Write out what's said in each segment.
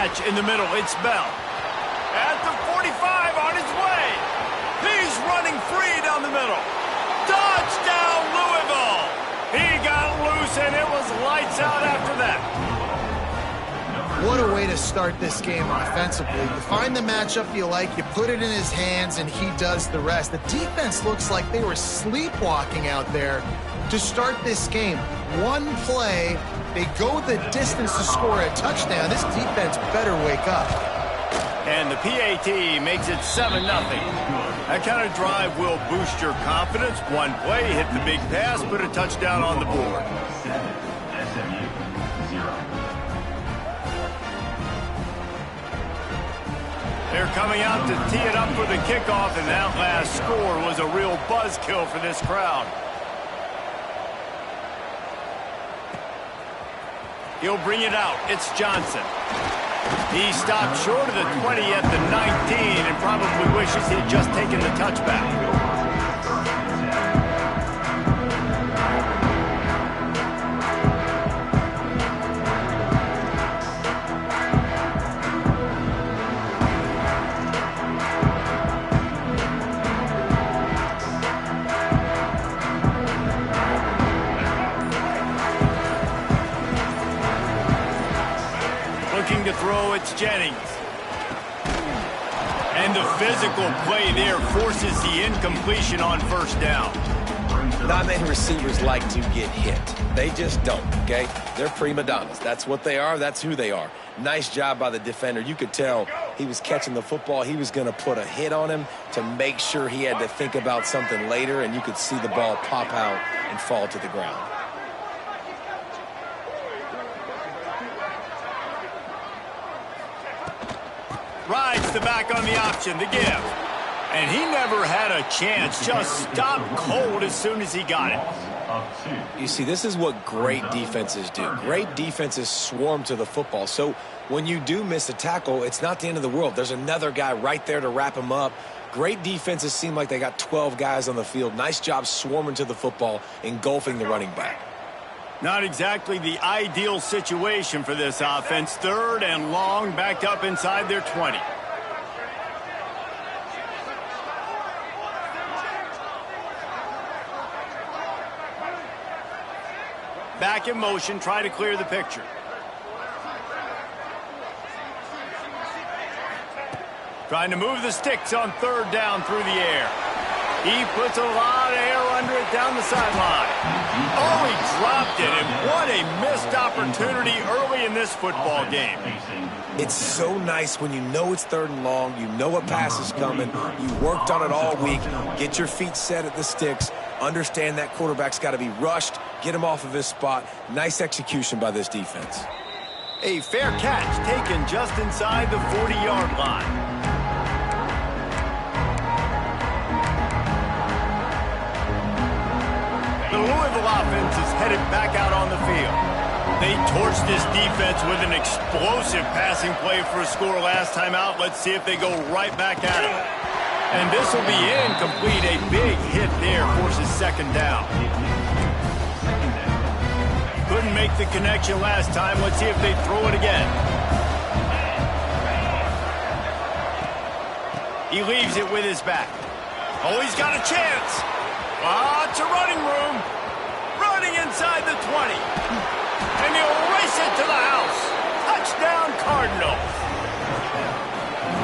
catch in the middle. It's Bell. At the 45 on his way. He's running free down the middle. Touchdown, Louisville. He got loose, and it was lights out after that. What a way to start this game offensively. You find the matchup you like, you put it in his hands, and he does the rest. The defense looks like they were sleepwalking out there to start this game. One play, they go the distance to score a touchdown. This defense better wake up. And the PAT makes it 7-0. That kind of drive will boost your confidence. One play, hit the big pass, put a touchdown on the board. They're coming out to tee it up for the kickoff, and that last score was a real buzzkill for this crowd. He'll bring it out. It's Johnson. He stopped short of the 20 at the 19 and probably wishes he'd just taken the touchback. Looking to throw, it's Jennings. And the physical play there forces the incompletion on first down. Not many receivers like to get hit. They just don't, okay? They're prima donnas. That's what they are. That's who they are. Nice job by the defender. You could tell he was catching the football. He was going to put a hit on him to make sure he had to think about something later, and you could see the ball pop out and fall to the ground. Rides the back on the option, the give. And he never had a chance, just stopped cold as soon as he got it. You see, this is what great defenses do. Great defenses swarm to the football. So when you do miss a tackle, it's not the end of the world. There's another guy right there to wrap him up. Great defenses seem like they got 12 guys on the field. Nice job swarming to the football, engulfing the running back. Not exactly the ideal situation for this offense. Third and long, backed up inside their 20. Back in motion, try to clear the picture. Trying to move the sticks on third down through the air. He puts a lot of air under it down the sideline. Oh, he dropped it, and what a missed opportunity early in this football game. It's so nice when you know it's third and long, you know a pass is coming, you worked on it all week, get your feet set at the sticks, understand that quarterback's got to be rushed, get him off of his spot. Nice execution by this defense. A fair catch taken just inside the 40-yard line. The Louisville offense is headed back out on the field. They torched this defense with an explosive passing play for a score last time out. Let's see if they go right back at it. And this will be incomplete. A big hit there forces second down. Couldn't make the connection last time. Let's see if they throw it again. He leaves it with his back. Oh, he's got a chance. Lots of running room. Running inside the 20. And he'll race it to the house. Touchdown, Cardinals.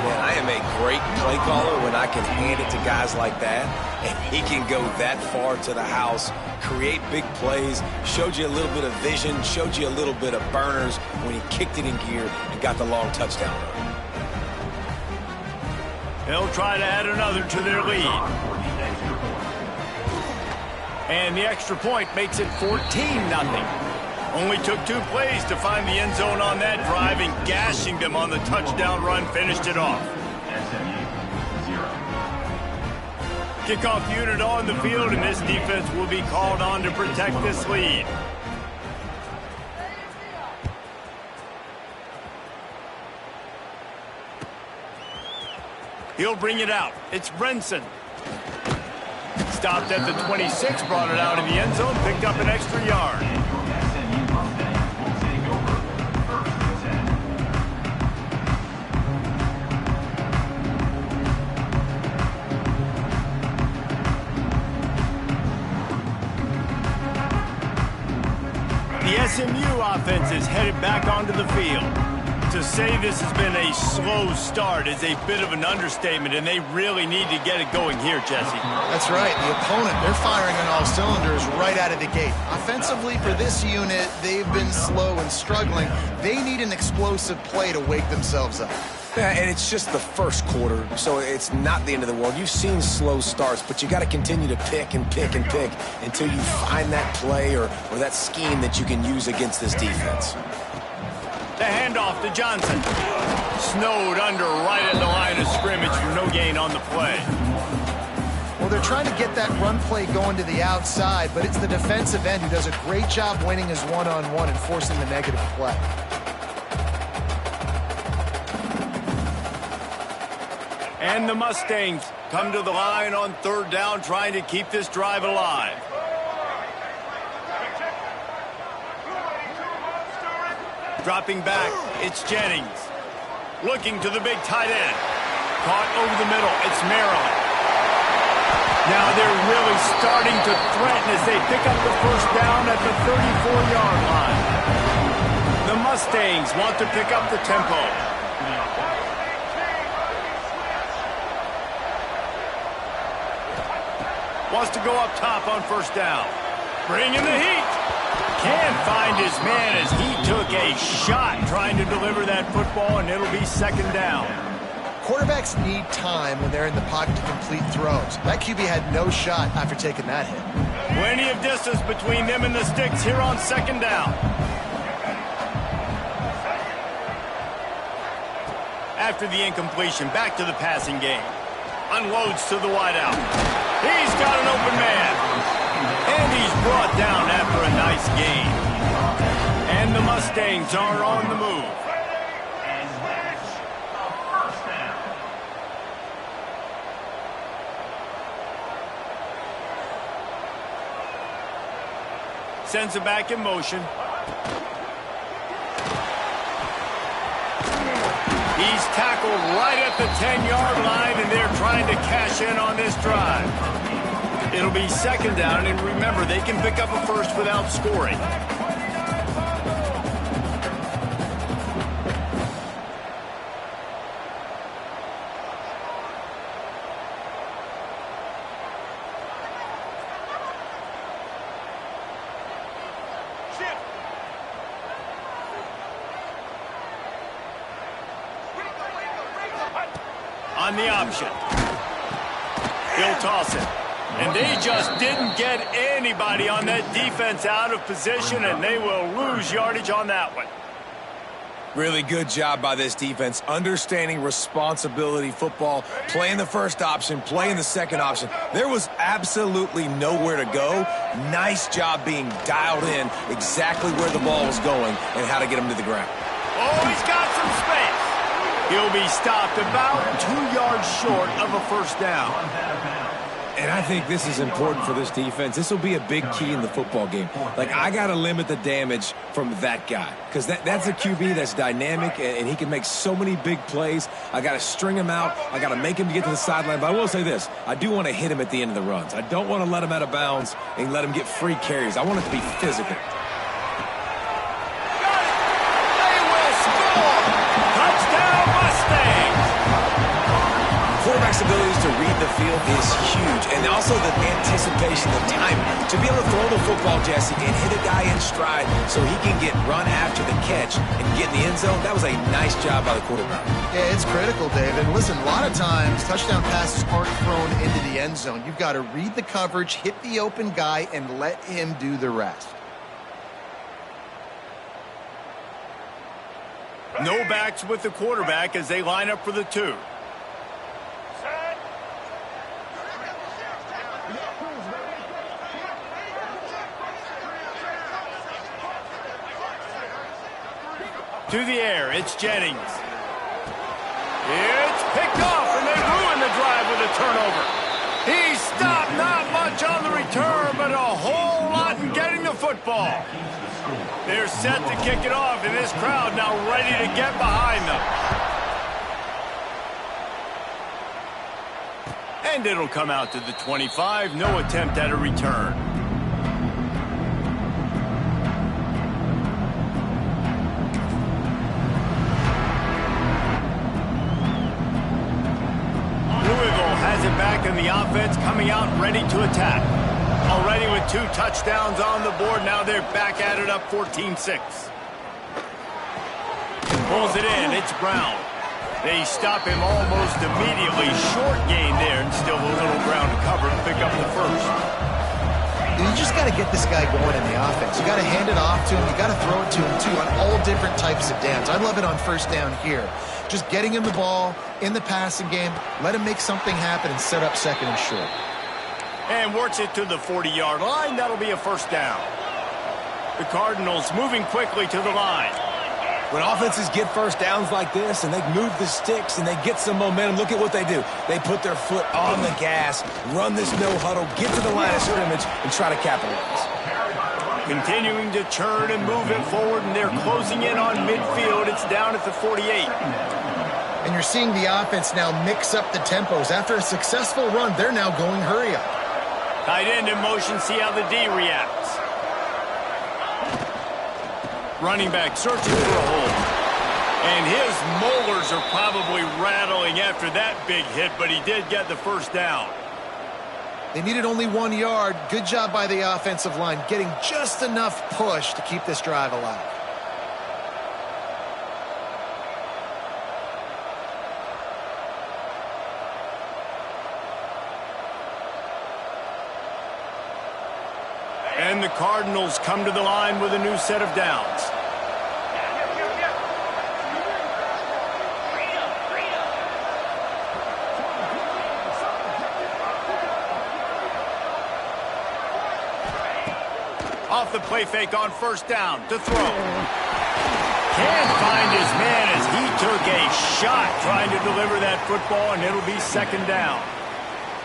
Man, I am a great play caller when I can hand it to guys like that. And he can go that far to the house, create big plays, showed you a little bit of vision, showed you a little bit of burners when he kicked it in gear and got the long touchdown run. They'll try to add another to their lead. And the extra point makes it 14-0. Only took 2 plays to find the end zone on that drive, and gashing them on the touchdown run finished it off. Kickoff unit on the field, and this defense will be called on to protect this lead. He'll bring it out. It's Brenson. Stopped at the 26, brought it out in the end zone, picked up an extra yard. offense is headed back onto the field. To say this has been a slow start is a bit of an understatement, and they really need to get it going here, Jesse. That's right. The opponent, they're firing on all cylinders right out of the gate. Offensively, for this unit, they've been slow and struggling. They need an explosive play to wake themselves up. Yeah, and it's just the first quarter, so it's not the end of the world. You've seen slow starts, but you got to continue to pick and pick and pick until you find that play or that scheme that you can use against this defense. The handoff to Johnson. Snowed under right at the line of scrimmage for no gain on the play. Well, they're trying to get that run play going to the outside, but it's the defensive end who does a great job winning his one-on-one and forcing the negative play. And the Mustangs come to the line on third down, trying to keep this drive alive. Dropping back, it's Jennings. Looking to the big tight end. Caught over the middle, it's Maryland. Now they're really starting to threaten as they pick up the first down at the 34-yard line. The Mustangs want to pick up the tempo. Wants to go up top on first down. Bringing the heat. Can't find his man as he took a shot trying to deliver that football, and it'll be second down. Quarterbacks need time when they're in the pocket to complete throws. That QB had no shot after taking that hit. Plenty of distance between them and the sticks here on second down. After the incompletion, back to the passing game. Unloads to the wideout. He's got an open man. And he's brought down after a nice gain. And the Mustangs are on the move. Sends it back in motion. He's tackled right at the 10-yard line, and they're trying to cash in on this drive. It'll be second down, and remember, they can pick up a first without scoring. On the option. He'll toss it. And they just didn't get anybody on that defense out of position, and they will lose yardage on that one. Really good job by this defense, understanding responsibility football, playing the first option, playing the second option. There was absolutely nowhere to go. Nice job being dialed in exactly where the ball was going and how to get him to the ground. Oh, he's got some space. He'll be stopped about 2 yards short of a first down. And I think this is important for this defense. This will be a big key in the football game. Like, I got to limit the damage from that guy because that's a QB that's dynamic, and he can make so many big plays. I got to string him out. I got to make him get to the sideline. But I will say this. I do want to hit him at the end of the runs. I don't want to let him out of bounds and let him get free carries. I want it to be physical. Quarterback's abilities to read the field is huge, and also the anticipation, the timing. To be able to throw the football, Jesse, and hit a guy in stride so he can get run after the catch and get in the end zone, that was a nice job by the quarterback. Yeah, it's critical, David. Listen, a lot of times, touchdown passes aren't thrown into the end zone. You've got to read the coverage, hit the open guy, and let him do the rest. No backs with the quarterback as they line up for the 2. To the air, it's Jennings. It's picked off, and they ruin the drive with a turnover. He stopped, not much on the return, but a whole lot in getting the football. They're set to kick it off, and this crowd now ready to get behind them. And it'll come out to the 25, no attempt at a return. quarterback and the offense coming out ready to attack. Already with 2 touchdowns on the board, now they're back at it up 14-6. Pulls it in, it's Brown. They stop him almost immediately. Short gain there, and still a little ground to cover to pick up the first. You just got to get this guy going in the offense. You got to hand it off to him. You got to throw it to him, too, on all different types of downs. I love it on first down here. Just getting him the ball in the passing game, let him make something happen and set up second and short. And works it to the 40-yard line. That'll be a first down. The Cardinals moving quickly to the line. When offenses get first downs like this and they move the sticks and they get some momentum, look at what they do. They put their foot on the gas, run this no huddle, get to the line of scrimmage, and try to capitalize. Continuing to churn and move it forward, and they're closing in on midfield. It's down at the 48. And you're seeing the offense now mix up the tempos. After a successful run, they're now going hurry up. Tight end in motion, see how the D reacts. Running back searching for a hole. And his molars are probably rattling after that big hit, but he did get the first down. They needed only 1 yard. Good job by the offensive line, getting just enough push to keep this drive alive. And the Cardinals come to the line with a new set of downs. Off the play fake on first down to throw. Can't find his man as he took a shot trying to deliver that football, and it'll be second down.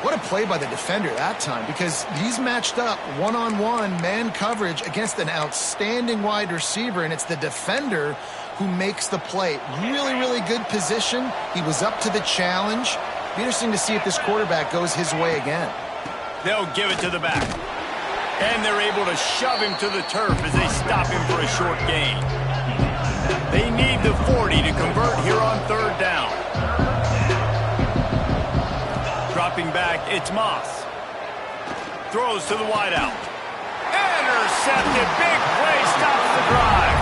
What a play by the defender that time, because he's matched up one-on-one man coverage against an outstanding wide receiver, and it's the defender who makes the play. Really, really good position. He was up to the challenge. Be interesting to see if this quarterback goes his way again. They'll give it to the back. And they're able to shove him to the turf as they stop him for a short gain. They need the 40 to convert here on third down. Dropping back, it's Moss. Throws to the wideout. Intercepted. Big play stops the drive.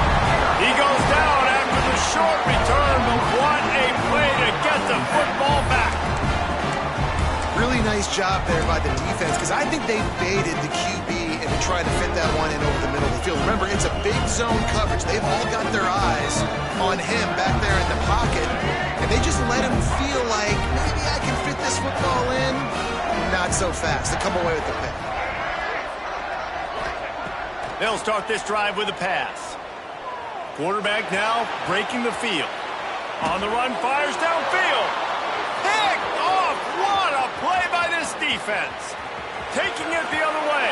He goes down after the short return, but what a play to get the football back. Really nice job there by the defense, because I think they baited the QB and tried to fit that one in over the middle of the field. Remember, it's a big zone coverage. They've all got their eyes on him back there in the pocket, and they just let him feel like, maybe I can fit this football in. Not so fast. They come away with the pick. They'll start this drive with a pass. Quarterback now breaking the field. On the run, fires downfield. Picked off. What a play by this defense. Taking it the other way.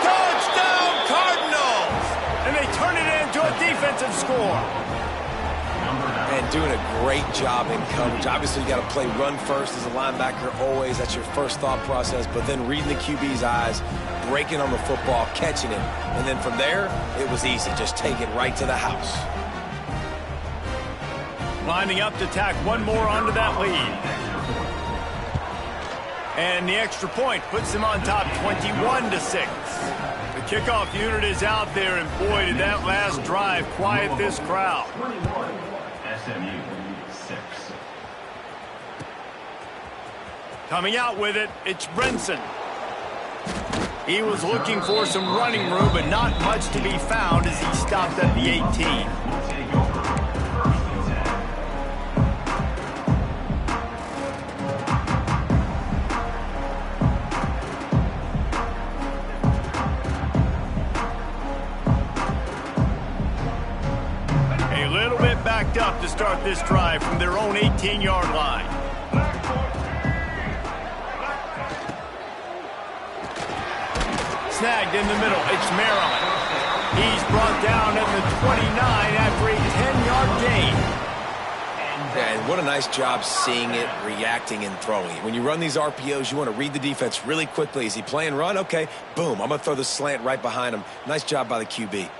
Touchdown, Cardinals! And they turn it into a defensive score. And doing a great job in coverage. Obviously, you got to play run first as a linebacker always. That's your first thought process. But then reading the QB's eyes, breaking on the football, catching it. And then from there, it was easy. Just take it right to the house. Lining up to tack one more onto that lead. And the extra point puts them on top 21-6. The kickoff unit is out there, and boy, did that last drive quiet this crowd. SMU 6. Coming out with it, it's Brinson. He was looking for some running room, but not much to be found as he stopped at the 18. Backed up to start this drive from their own 18-yard line. Snagged in the middle. It's Maryland. He's brought down at the 29 after a 10-yard gain. Yeah, and what a nice job seeing it, reacting, and throwing it. When you run these RPOs, you want to read the defense really quickly. Is he playing run? Okay, boom. I'm going to throw the slant right behind him. Nice job by the QB.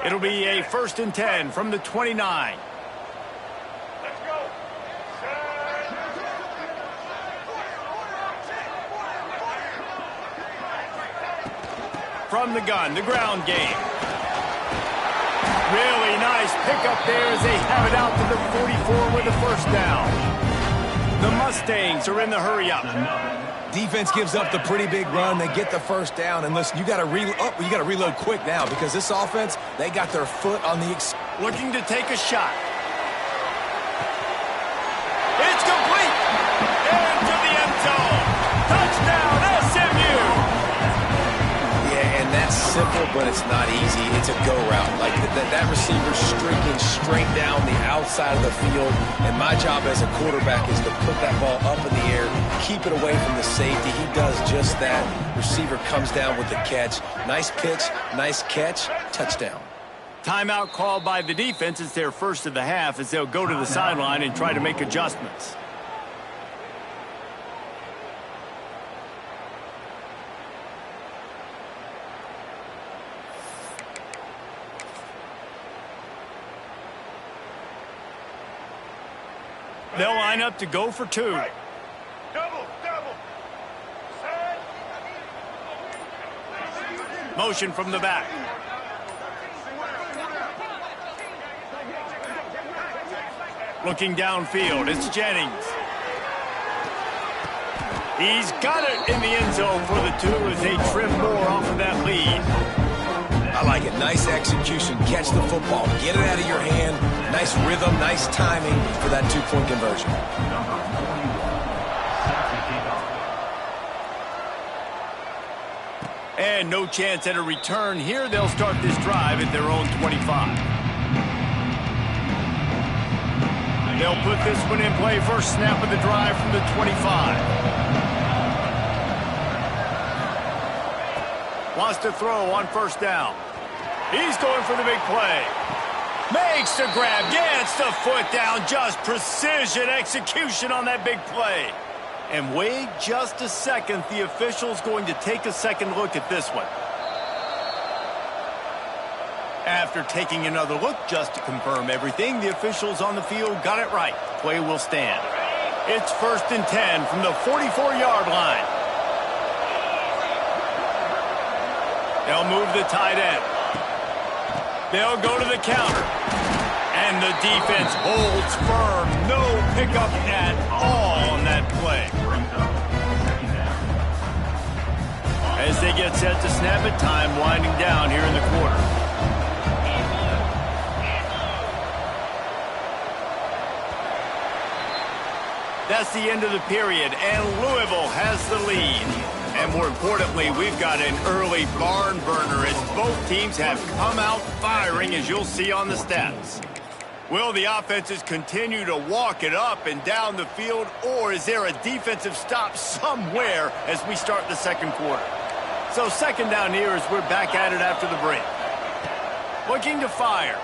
It'll be a 1st and 10 from the 29. from the gun, the ground game. Really nice pickup there as they have it out to the 44 with a first down. The Mustangs are in the hurry-up. Defense gives up the pretty big run. They get the first down. And listen, you got to reload quick now because this offense, they got their foot on the... Looking to take a shot. It's complete. Into the end zone. Touchdown, SMU. Yeah, and that's simple, but it's not easy. It's a go route. Like that receiver's streaking straight down the outside of the field. And my job as a quarterback is to put that ball up in the air, keep it away from the safety. He does just that. Receiver comes down with the catch. Nice pitch, nice catch, touchdown. Timeout called by the defense. It's their first of the half as they'll go to the sideline and try to make adjustments. They'll line up to go for two. Double. Set. Motion from the back. Looking downfield, it's Jennings. He's got it in the end zone for the two as they trim more off of that lead. I like it. Nice execution. Catch the football. Get it out of your hand. Nice rhythm, nice timing for that two-point conversion. And no chance at a return here. They'll start this drive at their own 25. They'll put this one in play. First snap of the drive from the 25. Wants to throw on first down. He's going for the big play. Makes the grab, gets the foot down. Just precision execution on that big play. And wait just a second. The official's going to take a second look at this one. After taking another look just to confirm everything, the officials on the field got it right. Play will stand. It's 1st and 10 from the 44-yard line. They'll move the tight end. They'll go to the counter. And the defense holds firm. No pickup at all on that play. As they get set to snap it, time winding down here in the quarter. That's the end of the period, and Louisville has the lead. And more importantly, we've got an early barn burner as both teams have come out firing, as you'll see on the stats. Will the offenses continue to walk it up and down the field, or is there a defensive stop somewhere as we start the second quarter? So second down here as we're back at it after the break. Looking to fire.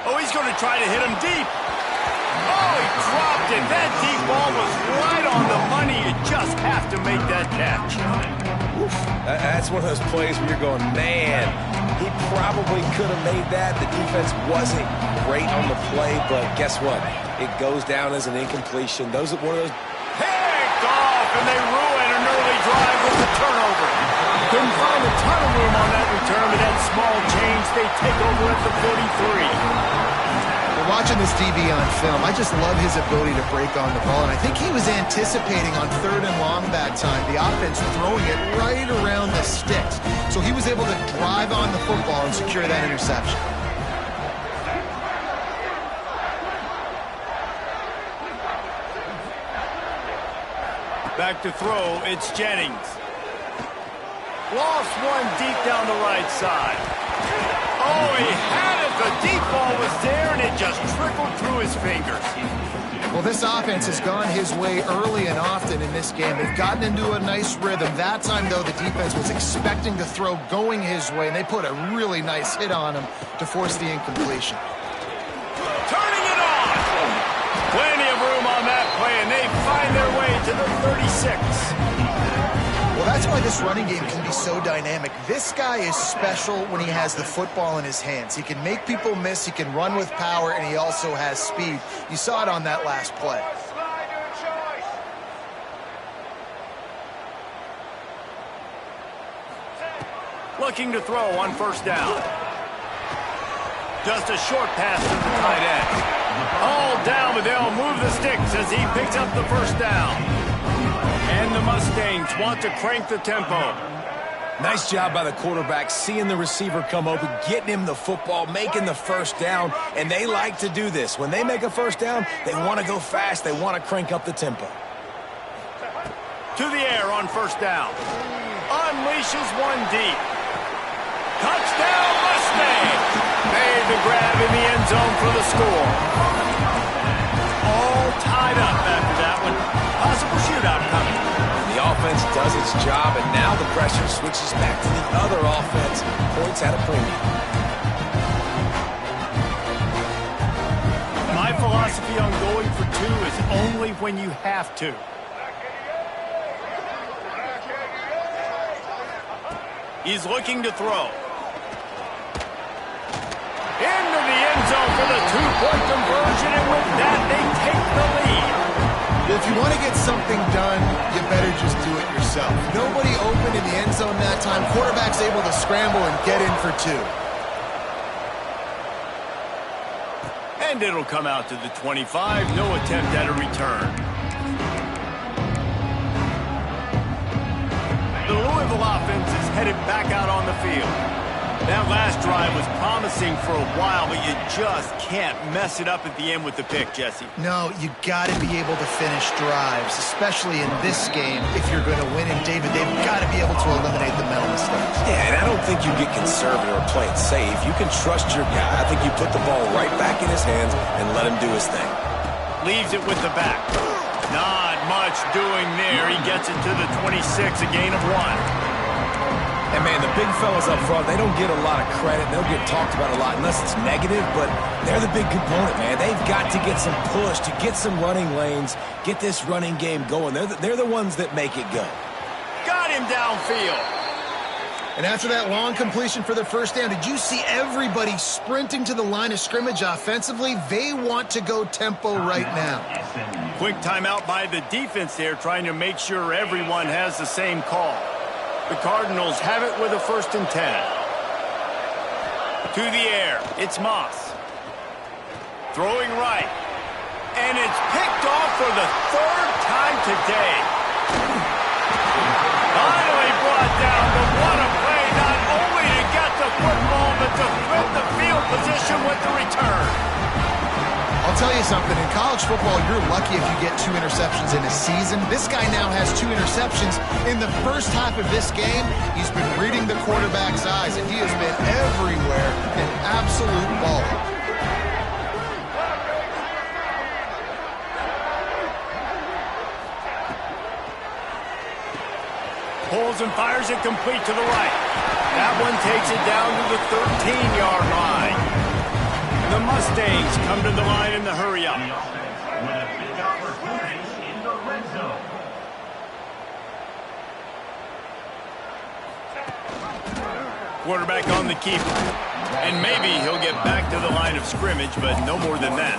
Oh, he's going to try to hit him deep. Oh, he dropped it. That deep ball was right on the money. You just have to make that catch. Oof. That's one of those plays where you're going, man, he probably could have made that. The defense wasn't great on the play, but guess what? It goes down as an incompletion. Those are one of those. Picked off, and they ruin an early drive with the turnover. Couldn't find a ton of room on that return, but that small change, they take over at the 43. Watching this DB on film, I just love his ability to break on the ball, and I think he was anticipating on 3rd and long that time, the offense throwing it right around the sticks. So he was able to drive on the football and secure that interception. Back to throw, it's Jennings. Lost one deep down the right side. Oh, he had it. The deep ball was there, and it just trickled through his fingers. Well, this offense has gone his way early and often in this game. They've gotten into a nice rhythm. That time, though, the defense was expecting the throw going his way, and they put a really nice hit on him to force the incompletion. Turning it on. Plenty of room on that play, and they find their way to the 36. Well, that's why this running game can be so dynamic. This guy is special when he has the football in his hands. He can make people miss, he can run with power, and he also has speed. You saw it on that last play. looking to throw on first down. Just a short pass to the tight end. All down, but they'll move the sticks as he picks up the first down. And the Mustangs want to crank the tempo. Nice job by the quarterback, seeing the receiver come open, getting him the football, making the first down, and they like to do this. When they make a first down, they want to go fast, they want to crank up the tempo. To the air on first down. Unleashes one deep. Touchdown Mustang! Made the grab in the end zone for the score. All tied up after that one. Possible shootout coming. The offense does its job, and now the pressure switches back to the other offense. Points at a premium. My philosophy on going for two is only when you have to. He's looking to throw. Into the end zone for the two-point conversion, and with that, they take the lead. If you want to get something done, you better just do it yourself. Nobody open in the end zone that time. Quarterback's able to scramble and get in for two. And it'll come out to the 25. No attempt at a return. The Louisville offense is headed back out on the field. That last drive was promising for a while, but you just can't mess it up at the end with the pick, Jesse. No, you got to be able to finish drives, especially in this game. If you're going to win, and David, they've got to be able to eliminate the mental mistakes. Yeah, and I don't think you get conservative or play it safe. You can trust your guy. I think you put the ball right back in his hands and let him do his thing. Leaves it with the back. Not much doing there. He gets it to the 26, a gain of 1. And, man, the big fellas up front, they don't get a lot of credit. They don't get talked about a lot unless it's negative, but they're the big component, man. They've got to get some push, to get some running lanes, get this running game going. They're the ones that make it go. Got him downfield. And after that long completion for the first down, did you see everybody sprinting to the line of scrimmage offensively? They want to go tempo right now. Quick timeout by the defense there, trying to make sure everyone has the same call. The Cardinals have it with a 1st and 10. To the air, it's Moss. Throwing right. And it's picked off for the 3rd time today. Finally brought down, but what a play, not only to get the football, but to flip the field position with the return. I'll tell you something, in college football, you're lucky if you get 2 interceptions in a season. This guy now has 2 interceptions. In the first half of this game, he's been reading the quarterback's eyes, and he has been everywhere, an absolute baller. Pulls and fires it complete to the right. That one takes it down to the 13-yard line. The Mustangs come to the line in the hurry-up. The offense with a big opportunity in the red zone. Quarterback on the keeper. And maybe he'll get back to the line of scrimmage, but no more than that.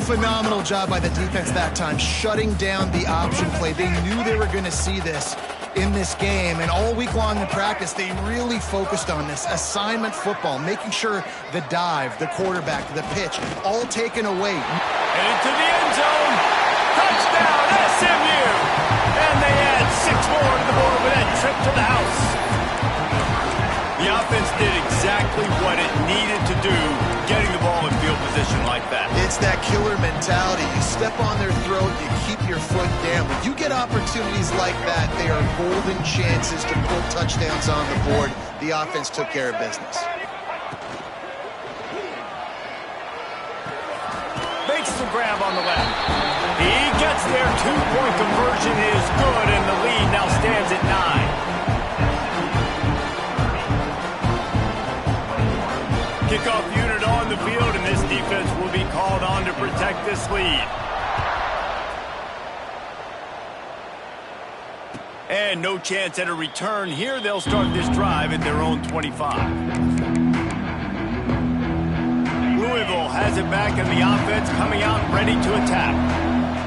Phenomenal job by the defense that time, shutting down the option play. They knew they were going to see this in this game, and all week long in practice, they really focused on this assignment football, making sure the dive, the quarterback, the pitch, all taken away. And into the end zone. Touchdown, SMU! And they add 6 more to the board with that trip to the house. The offense did exactly what it needed to do, getting the ball in field position like that. It's that killer mentality. You step on their throat, you keep your foot down. When you get opportunities like that, they are golden chances to put touchdowns on the board. The offense took care of business. Makes the grab on the left. He gets there. 2-point conversion is good, and the lead now stands at 9. Kickoff unit on the field, and this defense will be called on to protect this lead. And no chance at a return here. They'll start this drive at their own 25. Louisville has it back, and the offense coming out ready to attack.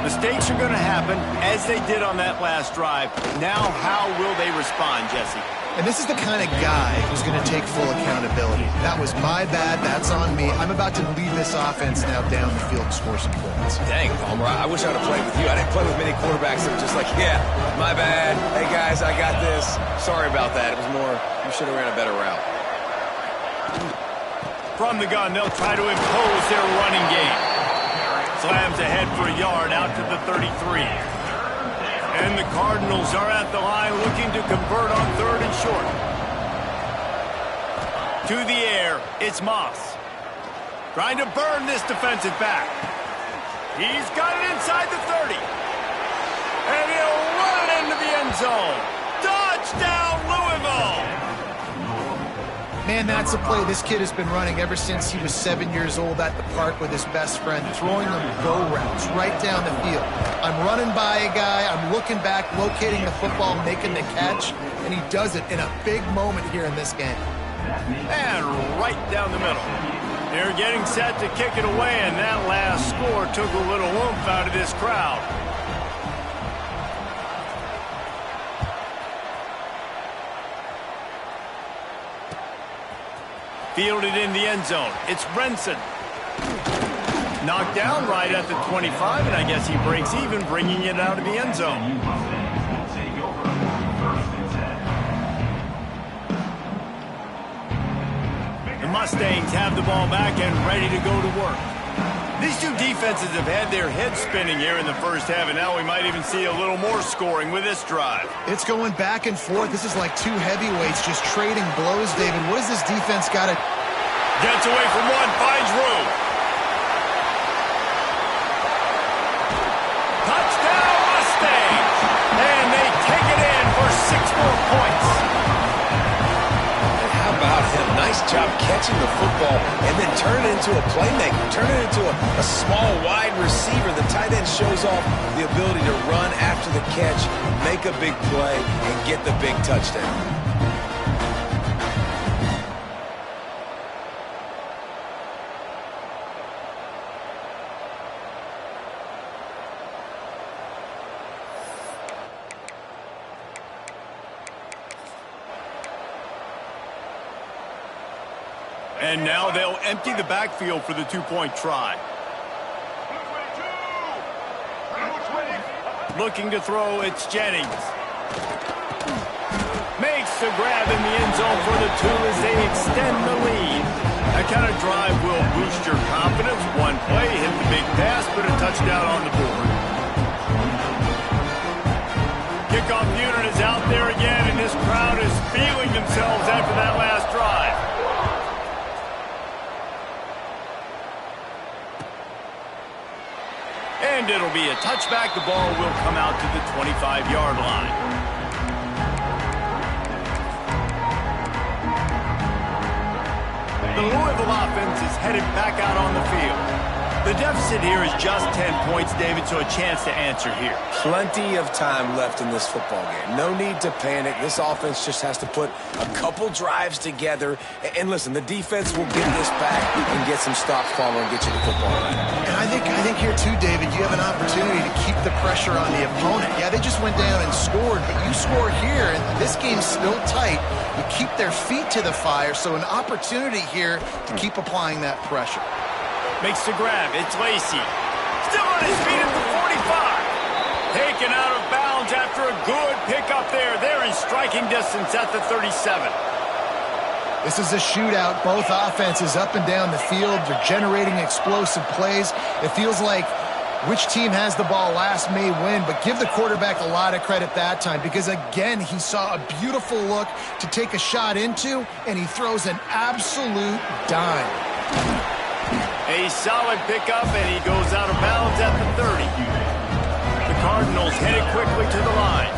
Mistakes are going to happen, as they did on that last drive. Now, how will they respond, Jesse? And this is the kind of guy who's going to take full accountability. That was my bad. That's on me. I'm about to lead this offense now down the field and score some points. Dang, Palmer, I wish I'd have played with you. I didn't play with many quarterbacks that were just like, yeah, my bad. Hey, guys, I got this. Sorry about that. It was more, you should have ran a better route. From the gun, they'll try to impose their running game. Slams ahead for a yard out to the 33. And the Cardinals are at the line looking to convert on 3rd and short. To the air, it's Moss. Trying to burn this defensive back. He's got it inside the 30. And he'll run it into the end zone. Touchdown, Louisville! Man, that's a play this kid has been running ever since he was 7 years old at the park with his best friend, throwing them go routes right down the field. I'm running by a guy, I'm looking back, locating the football, making the catch, and he does it in a big moment here in this game. And right down the middle. They're getting set to kick it away, and that last score took a little oomph out of this crowd. Fielded in the end zone. It's Brenson. Knocked down right at the 25, and I guess he breaks even, bringing it out of the end zone. The Mustangs have the ball back and ready to go to work. These two defenses have had their heads spinning here in the first half, and now we might even see a little more scoring with this drive. It's going back and forth. This is like two heavyweights just trading blows, David. What has this defense got to... Gets away from one, finds room. Touchdown, Mustangs! And they take it in for 6 more points. And how about him? Nice job catching the football and then turn it into a playmaker. Turn it into a small, wide receiver. The tight end shows off the ability to run after the catch, make a big play, and get the big touchdown. And now they'll empty the backfield for the 2-point try. Looking to throw, it's Jennings. Makes the grab in the end zone for the 2 as they extend the lead. That kind of drive will boost your confidence. One play, hit the big pass, put a touchdown on the board. Kickoff unit is out there again, and this crowd is feeling themselves after that last drive. And it'll be a touchback. The ball will come out to the 25-yard line. The Louisville offense is headed back out on the field. The deficit here is just 10 points, David, so a chance to answer here. Plenty of time left in this football game. No need to panic. This offense just has to put a couple drives together. And listen, the defense will get this back and get some stops, Palmer, and get you the football right. And I think here too, David, you have an opportunity to keep the pressure on the opponent. Yeah, they just went down and scored, but you score here, and this game's still tight. You keep their feet to the fire, so an opportunity here to keep applying that pressure. Makes the grab. It's Lacey. Still on his feet at the 45. Taken out of bounds after a good pickup there. They're in striking distance at the 37. This is a shootout. Both offenses up and down the field. They're generating explosive plays. It feels like which team has the ball last may win, but give the quarterback a lot of credit that time because, again, he saw a beautiful look to take a shot into, and he throws an absolute dime. A solid pickup, and he goes out of bounds at the 30. The Cardinals headed quickly to the line.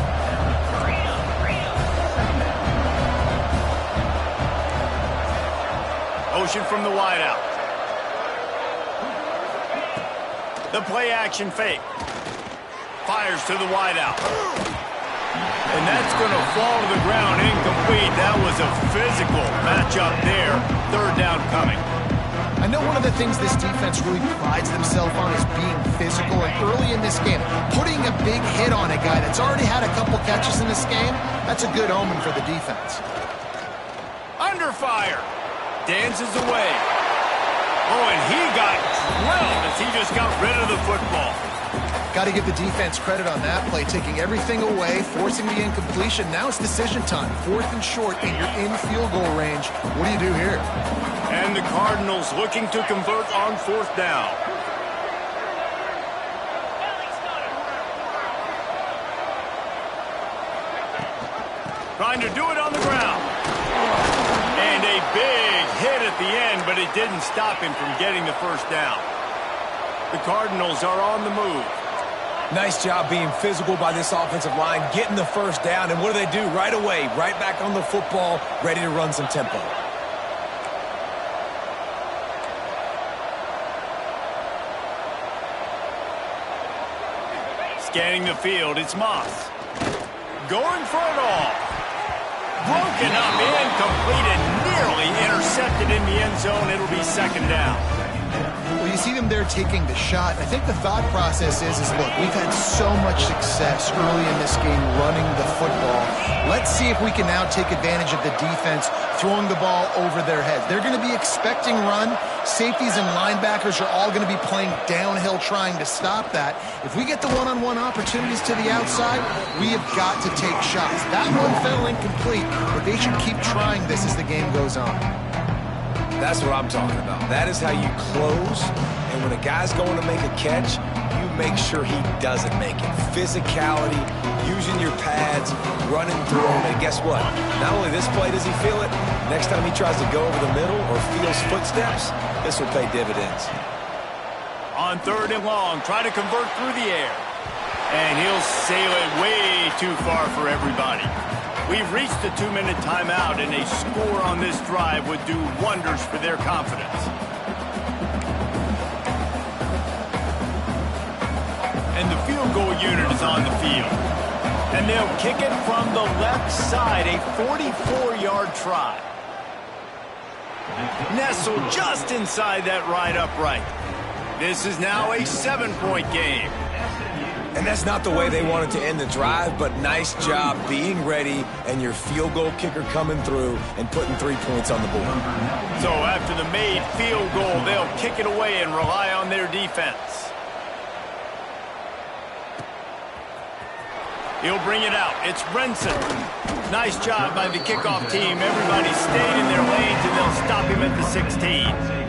Motion from the wideout. The play-action fake. Fires to the wideout. And that's going to fall to the ground incomplete. That was a physical matchup there. 3rd down coming. I know one of the things this defense really prides themselves on is being physical, and early in this game, putting a big hit on a guy that's already had a couple catches in this game, that's a good omen for the defense. Under fire. Dances away. Oh, and he got drilled as he just got rid of the football. Got to give the defense credit on that play, taking everything away, forcing the incompletion. Now it's decision time. 4th and short, and you're in field goal range. What do you do here? And the Cardinals looking to convert on 4th down. Trying to do it on the ground. And a big hit at the end, but it didn't stop him from getting the first down. The Cardinals are on the move. Nice job being physical by this offensive line, getting the first down. And what do they do right away? Right back on the football, ready to run some tempo. Scanning the field, it's Moss. Going for it all. Broken up, incomplete, and nearly intercepted in the end zone. It'll be 2nd down. Well, you see them there taking the shot. I think the thought process is look, we've had so much success early in this game running the football. Let's see if we can now take advantage of the defense throwing the ball over their heads. They're going to be expecting run. Safeties and linebackers are all going to be playing downhill trying to stop that. If we get the one-on-one opportunities to the outside, we have got to take shots. That one fell incomplete, but they should keep trying this as the game goes on. That's what I'm talking about. That is how you close. And when a guy's going to make a catch, you make sure he doesn't make it. Physicality, using your pads, running through him. And guess what? Not only this play does he feel it, next time he tries to go over the middle or feels footsteps, this will pay dividends. On 3rd and long, try to convert through the air. And he'll sail it way too far for everybody. We've reached the 2-minute timeout, and a score on this drive would do wonders for their confidence. And the field goal unit is on the field. And they'll kick it from the left side, a 44-yard try. Nestled just inside that right upright. This is now a 7-point game. And that's not the way they wanted to end the drive, but nice job being ready and your field goal kicker coming through and putting 3 points on the board. So after the made field goal, they'll kick it away and rely on their defense. He'll bring it out. It's Brenson. Nice job by the kickoff team. Everybody stayed in their lanes, and they'll stop him at the 16.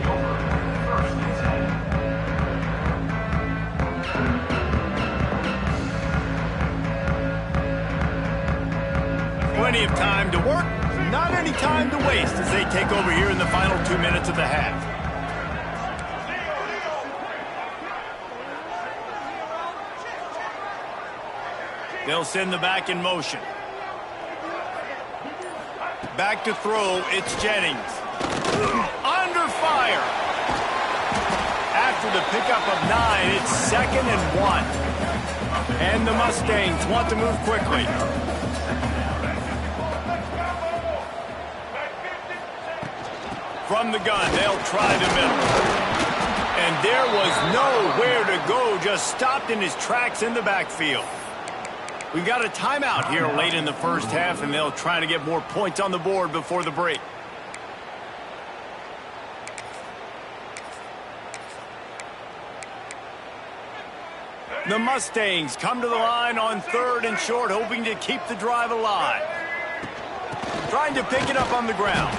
Plenty of time to work, not any time to waste as they take over here in the final 2 minutes of the half. They'll send the back in motion. Back to throw, it's Jennings. Under fire. After the pickup of 9, it's 2nd and 1. And the Mustangs want to move quickly. From the gun, they'll try the middle. And there was nowhere to go, just stopped in his tracks in the backfield. We got a timeout here late in the first half, and they'll try to get more points on the board before the break. The Mustangs come to the line on 3rd and short, hoping to keep the drive alive. Trying to pick it up on the ground.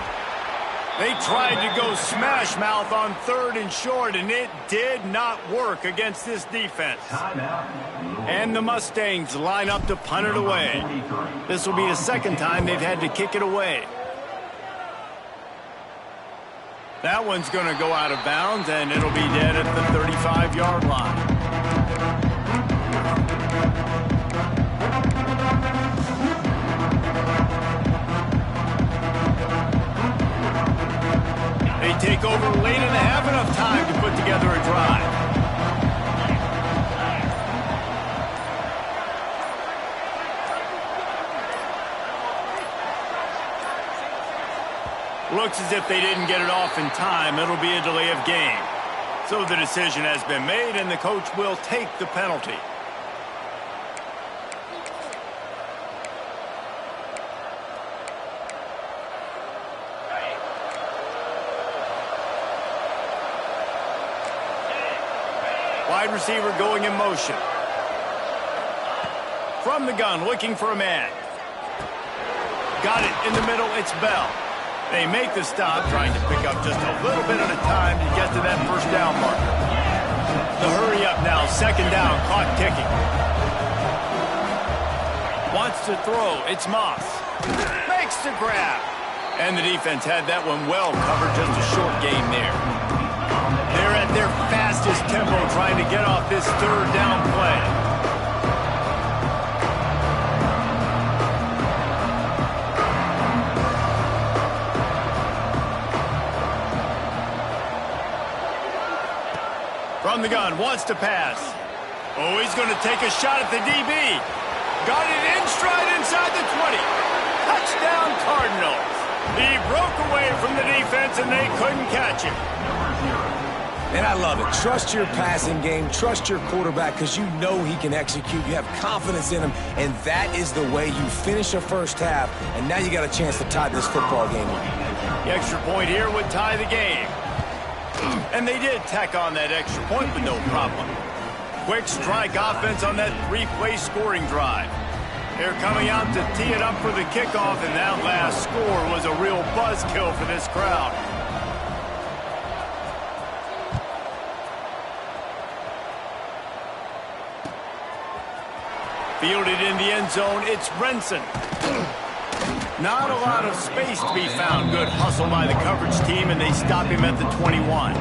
They tried to go smash mouth on 3rd and short, and it did not work against this defense. And the Mustangs line up to punt it away. This will be the 2nd time they've had to kick it away. That one's going to go out of bounds, and it'll be dead at the 35-yard line. They take over late and have enough time to put together a drive. Looks as if they didn't get it off in time. It'll be a delay of game. So the decision has been made, and the coach will take the penalty. Wide receiver going in motion. From the gun, looking for a man. Got it in the middle, it's Bell. They make the stop, trying to pick up just a little bit at a time to get to that first down marker. The hurry up now, second down, clock ticking. Wants to throw, it's Moss. Makes the grab. And the defense had that one well covered, just a short game there. They're at their fastest tempo trying to get off this third down play. From the gun, wants to pass. Oh, he's going to take a shot at the DB. Got it in stride inside the 20. Touchdown, Cardinals. He broke away from the defense, and they couldn't catch him. And I love it. Trust your passing game. Trust your quarterback because you know he can execute. You have confidence in him, and that is the way you finish a first half, and now you got a chance to tie this football game up. The extra point here would tie the game. And they did tack on that extra point with no problem. Quick strike offense on that three-play scoring drive. They're coming out to tee it up for the kickoff, and that last score was a real buzzkill for this crowd. Fielded in the end zone, it's Renson. Not a lot of space to be found. Good hustle by the coverage team, and they stop him at the 21.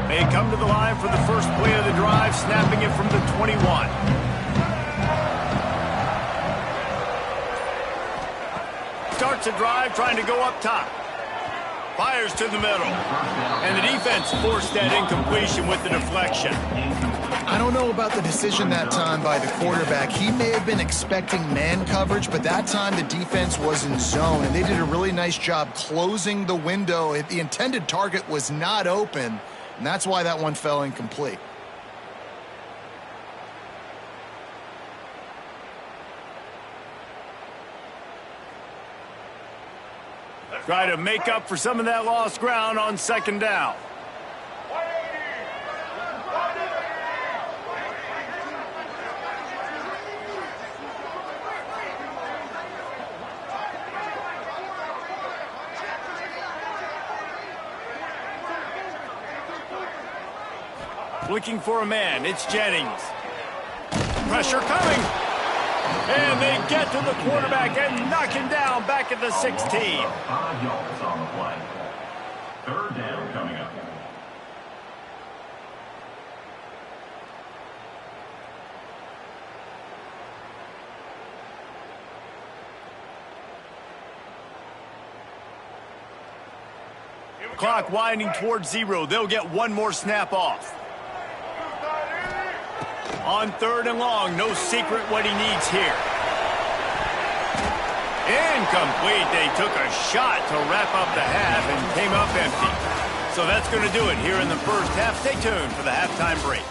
They come to the line for the first play of the drive, snapping it from the 21. Starts a drive, trying to go up top. Fires to the middle. And the defense forced that incompletion with the deflection. I don't know about the decision that time by the quarterback. He may have been expecting man coverage, but that time the defense was in zone, and they did a really nice job closing the window. The intended target was not open, and that's why that one fell incomplete. Try to make up for some of that lost ground on second down. Looking for a man, it's Jennings. Pressure coming. And they get to the quarterback and knock him down back at the 16. 5 yards on the play. Third down coming up. Clock winding towards 0. They'll get one more snap off. On third and long, no secret what he needs here. Incomplete. They took a shot to wrap up the half and came up empty. So that's going to do it here in the first half. Stay tuned for the halftime break.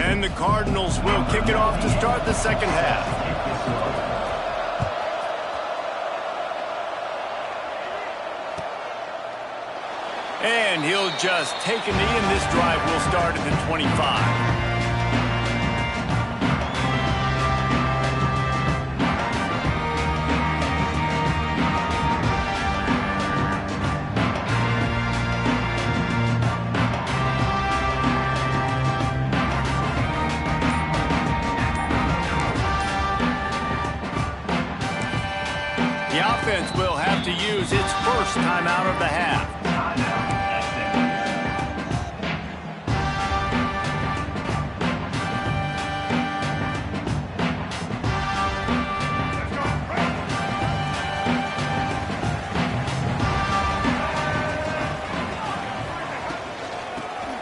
And the Cardinals will kick it off to start the second half. And he'll just take a knee, and this drive will start at the 25. about to use its first timeout of the half.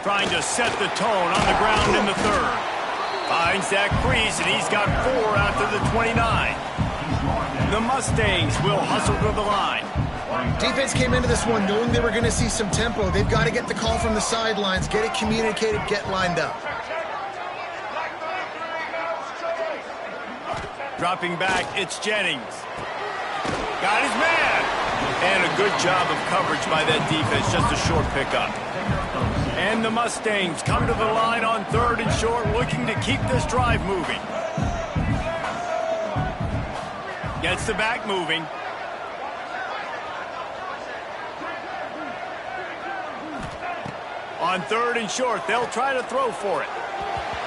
Trying to set the tone on the ground in the third. Finds that crease, and he's got 4 after the 29. The Mustangs will hustle to the line. Defense came into this one knowing they were going to see some tempo. They've got to get the call from the sidelines, get it communicated, get lined up. Dropping back, it's Jennings. Got his man. And a good job of coverage by that defense, just a short pickup. And the Mustangs come to the line on 3rd and short, looking to keep this drive moving. Gets the back moving. On 3rd and short, they'll try to throw for it.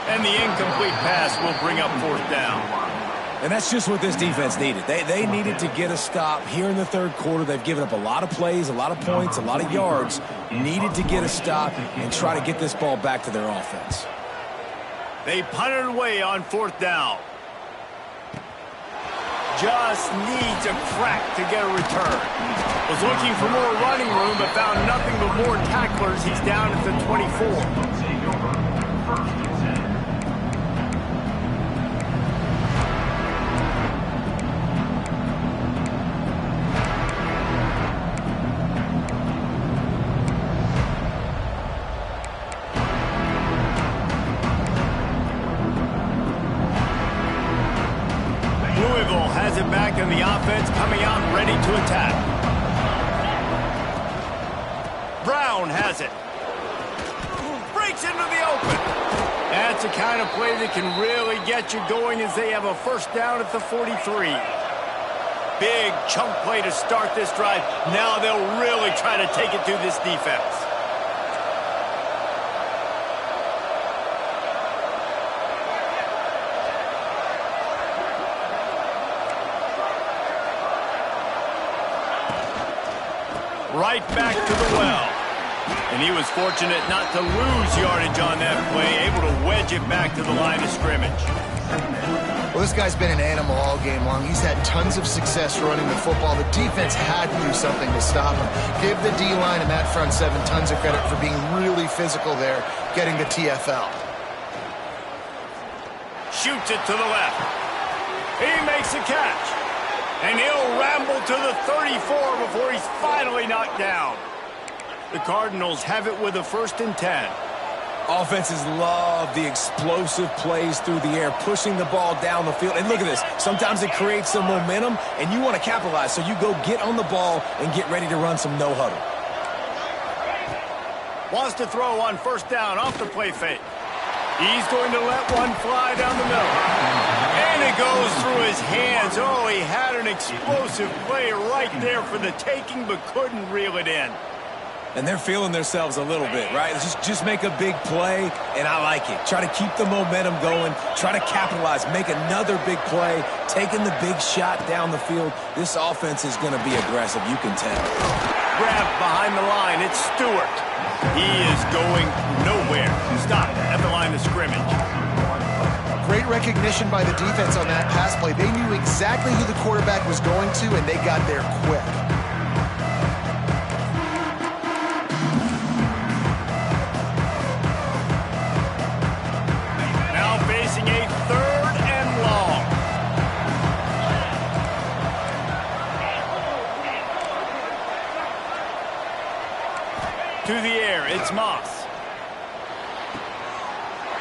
And the incomplete pass will bring up 4th down. And that's just what this defense needed. They needed to get a stop here in the 3rd quarter. They've given up a lot of plays, a lot of points, a lot of yards. Needed to get a stop and try to get this ball back to their offense. They punted away on 4th down. Just needs a crack to get a return. Was looking for more running room, but found nothing but more tacklers. He's down at the 24. Has it back in the offense, coming out ready to attack. Brown has it. Breaks into the open. That's the kind of play that can really get you going as they have a 1st down at the 43. Big chunk play to start this drive. Now they'll really try to take it to this defense. Right back to the well. And he was fortunate not to lose yardage on that play, able to wedge it back to the line of scrimmage. Well, this guy's been an animal all game long. He's had tons of success running the football. The defense had to do something to stop him. Give the D-line and that front 7 tons of credit for being really physical there, getting the TFL. Shoots it to the left. He makes a catch. And he'll ramble to the 34 before he's finally knocked down. The Cardinals have it with a 1st and 10. Offenses love the explosive plays through the air, pushing the ball down the field. And look at this. Sometimes it creates some momentum, and you want to capitalize. So you go get on the ball and get ready to run some no-huddle. Wants to throw on 1st down off the play fake. He's going to let one fly down the middle. And it goes through his hands. Oh, he had an explosive play right there for the taking, but couldn't reel it in. And they're feeling themselves a little bit, right? Just make a big play, and I like it. Try to keep the momentum going. Try to capitalize. Make another big play. Taking the big shot down the field. This offense is going to be aggressive. You can tell. Grab behind the line. It's Stewart. He is going nowhere. Stop at the line of scrimmage. Great recognition by the defense on that pass play. They knew exactly who the quarterback was going to, and they got there quick. Now facing a 3rd and long. To the air, it's Moss.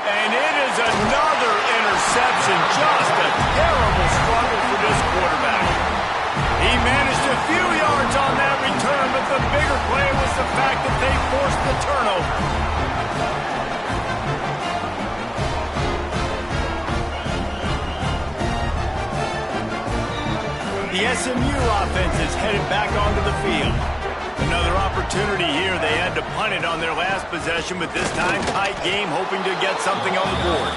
And it is another interception. Just a terrible struggle for this quarterback. He managed a few yards on that return, but the bigger play was the fact that they forced the turnover. The SMU offense is headed back onto the field. Another opportunity here. They had to punt it on their last possession, but this time tight game, hoping to get something on the board.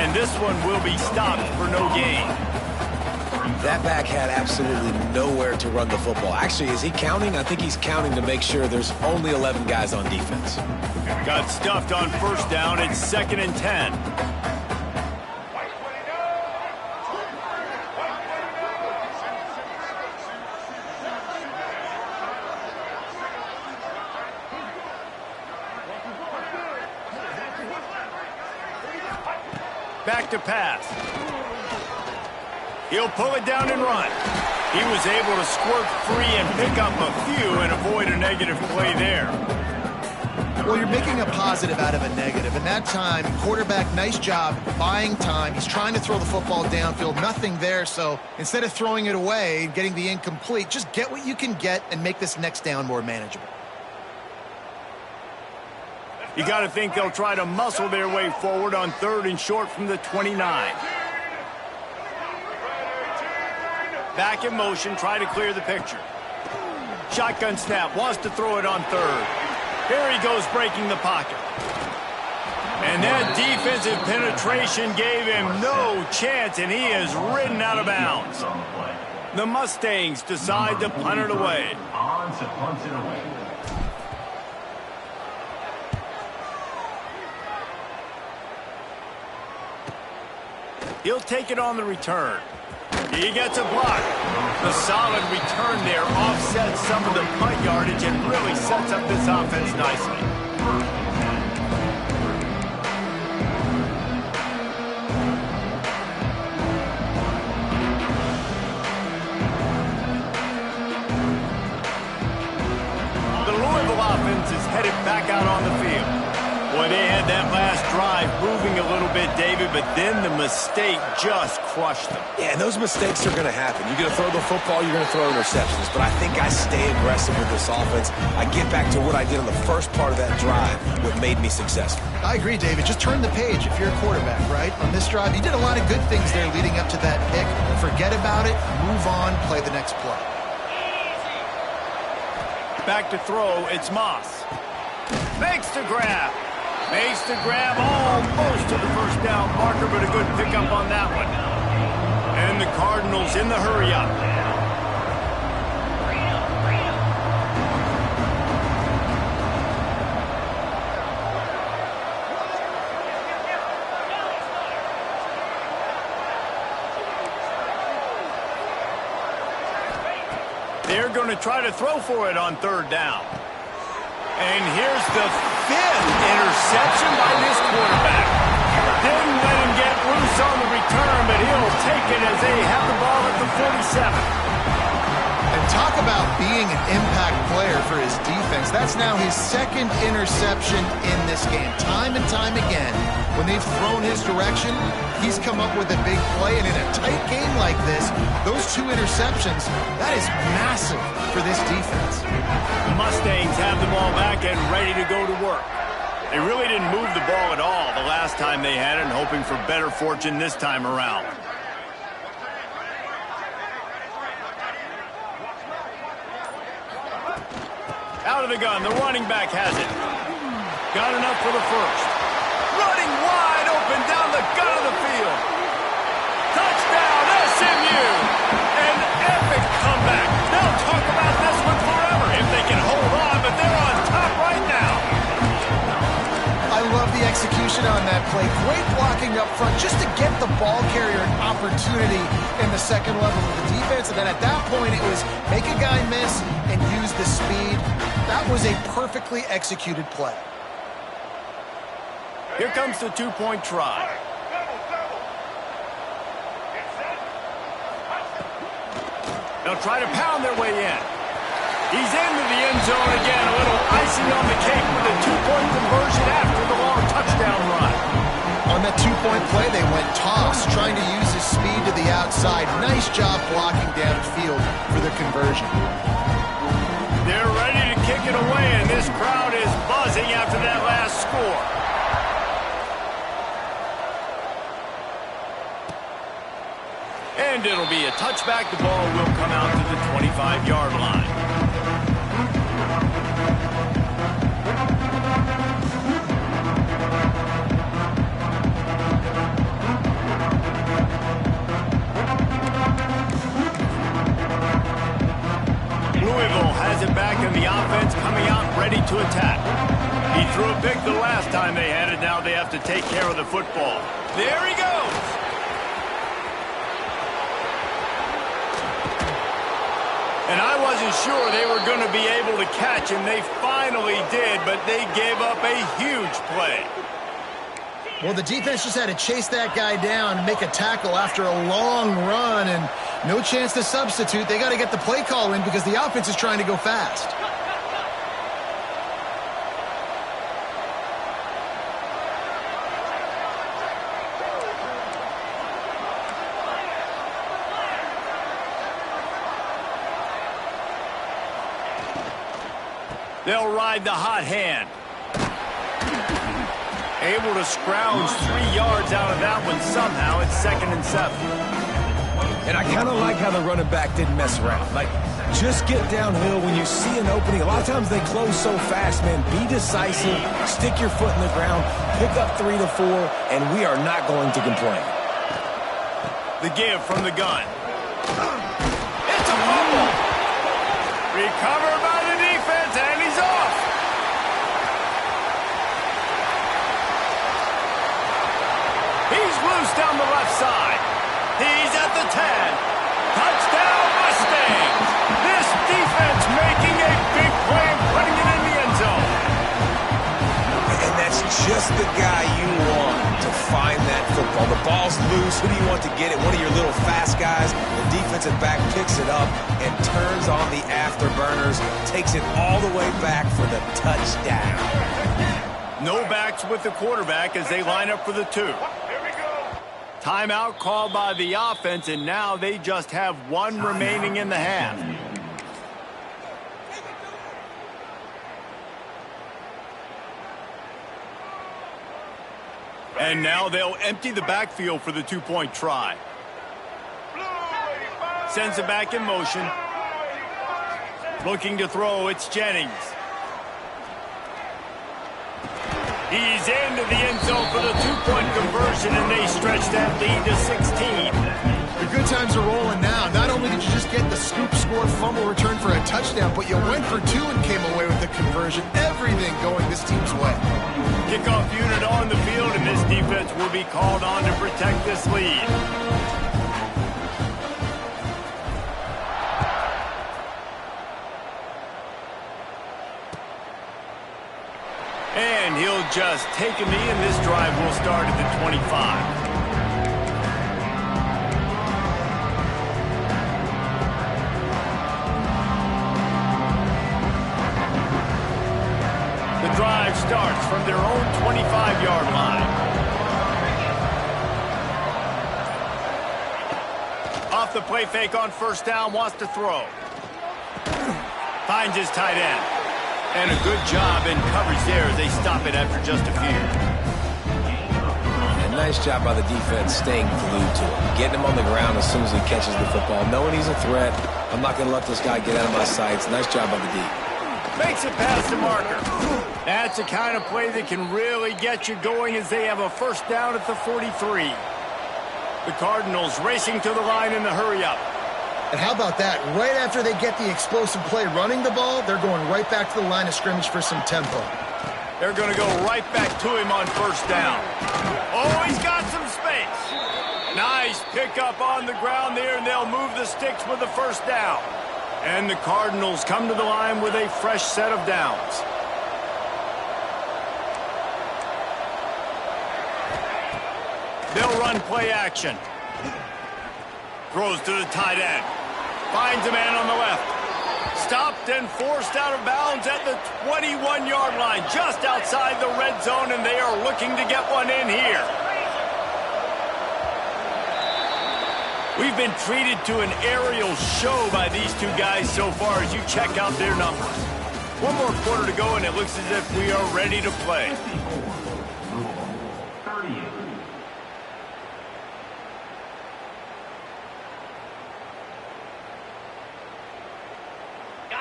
And this one will be stopped for no gain. That back had absolutely nowhere to run the football. Actually, is he counting? I think he's counting to make sure there's only 11 guys on defense. Got stuffed on first down. It's 2nd and 10. Back to pass. He'll pull it down and run. He was able to squirt free and pick up a few and avoid a negative play there. Well, you're making a positive out of a negative. And that time, quarterback, nice job buying time. He's trying to throw the football downfield. Nothing there. So instead of throwing it away and getting the incomplete, just get what you can get and make this next down more manageable. You got to think they'll try to muscle their way forward on 3rd and short from the 29. Back in motion, try to clear the picture. Shotgun snap, wants to throw it on 3rd. Here he goes, breaking the pocket. And that defensive penetration gave him no chance, and he is ridden out of bounds. The Mustangs decide to punt it away. On to punt it away. He'll take it on the return. He gets a block. The solid return there offsets some of the punt yardage and really sets up this offense nicely. The Louisville offense is headed back out on the field. Boy, they had that last drive moving a little bit, David, but then the mistake just crushed them. Yeah, and those mistakes are going to happen. You're going to throw the football, you're going to throw interceptions. But I think I stay aggressive with this offense. I get back to what I did on the first part of that drive, what made me successful. I agree, David. Just turn the page if you're a quarterback, right? On this drive, you did a lot of good things there leading up to that pick. Forget about it, move on, play the next play. Back to throw, it's Moss. Makes the grab. Makes the grab almost to the first down marker, but a good pickup on that one. And the Cardinals in the hurry-up. They're going to try to throw for it on 3rd down. And here's the 5th interception by this quarterback. Didn't let him get loose on the return, but he'll take it as they have the ball at the 47. And talk about being an impact player for his defense. That's now his 2nd interception in this game. Time and time again, when they've thrown his direction, he's come up with a big play. And in a tight game like this, those 2 interceptions, that is massive for this defense. The Mustangs have the ball back and ready to go to work. They really didn't move the ball at all the last time they had it, and hoping for better fortune this time around. Out of the gun, the running back has it. Got enough for the first. Running wide open down the gut of the field. Touchdown, SMU! An epic comeback. They'll talk about this one forever if they can hold on, but they're on top right now. I love the execution on that play. Great blocking up front just to get the ball carrier an opportunity in the second level of the defense. And then at that point, it was make a guy miss and use the speed. That was a perfectly executed play. Here comes the 2-point try. They'll try to pound their way in. He's into the end zone again. A little icing on the cake with a 2-point conversion after the long touchdown run. On that 2-point play, they went toss, trying to use his speed to the outside. Nice job blocking downfield for the conversion. They're ready to kick it away, and this crowd is buzzing after that last score. And it'll be a touchback. The ball will come out to the 25-yard line. has it back, and the offense coming out ready to attack. He threw a pick the last time they had it. Now they have to take care of the football. There he goes. And I wasn't sure they were going to be able to catch him. They finally did, but they gave up a huge play. Well, the defense just had to chase that guy down and make a tackle after a long run, and no chance to substitute. They got to get the play call in because the offense is trying to go fast. They'll ride the hot hand. Able to scrounge 3 yards out of that one somehow. It's 2nd and 7. And I kind of like how the running back didn't mess around. Like, just get downhill when you see an opening. A lot of times they close so fast, man. Be decisive, stick your foot in the ground, pick up 3 to 4, and we are not going to complain. The give from the gun. It's a fumble. Recovered by the defense, and he's off. He's loose down the left side. He's at the 10. Touchdown, Mustangs. This defense making a big play and putting it in the end zone. And that's just the guy you want to find that football. The ball's loose. Who do you want to get it? One of your little fast guys. The defensive back picks it up and turns on the afterburners. Takes it all the way back for the touchdown. No backs with the quarterback as they line up for the 2. Timeout called by the offense, and now they just have 1 remaining in the half. And now they'll empty the backfield for the 2-point try. Sends it back in motion. Looking to throw, it's Jennings. He's into the end zone for the 2-point conversion, and they stretch that lead to 16. The good times are rolling now. Not only did you just get the scoop score fumble return for a touchdown, but you went for 2 and came away with the conversion. Everything going this team's way. Kickoff unit on the field, and this defense will be called on to protect this lead. And he'll just take a knee, and this drive will start at the 25. The drive starts from their own 25-yard line. Off the play fake on first down, wants to throw. Finds his tight end. And a good job in coverage there as they stop it after just a few. And nice job by the defense staying glued to him. Getting him on the ground as soon as he catches the football. Knowing he's a threat. I'm not going to let this guy get out of my sights. Nice job by the D. Makes it past the marker. That's the kind of play that can really get you going as they have a first down at the 43. The Cardinals racing to the line in the hurry-up. And how about that? Right after they get the explosive play running the ball, they're going right back to the line of scrimmage for some tempo. They're going to go right back to him on first down. Oh, he's got some space. Nice pickup on the ground there, and they'll move the sticks with the first down. And the Cardinals come to the line with a fresh set of downs. They'll run play action. Throws to the tight end. Finds a man on the left. Stopped and forced out of bounds at the 21-yard line, just outside the red zone, and they are looking to get one in here. We've been treated to an aerial show by these two guys so far as you check out their numbers. 1 more quarter to go, and it looks as if we are ready to play.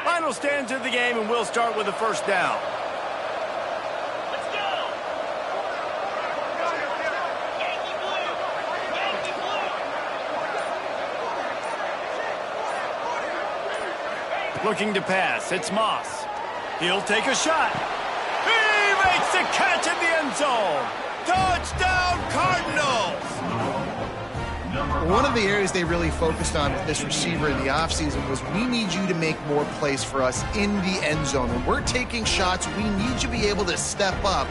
Final stands of the game, and we'll start with the first down. Let's go! Yankee blue! Yankee blue! Looking to pass. It's Moss. He'll take a shot. He makes the catch in the end zone. Touchdown, Cardinals! One of the areas they really focused on with this receiver in the offseason was we need you to make more plays for us in the end zone. When we're taking shots, we need you to be able to step up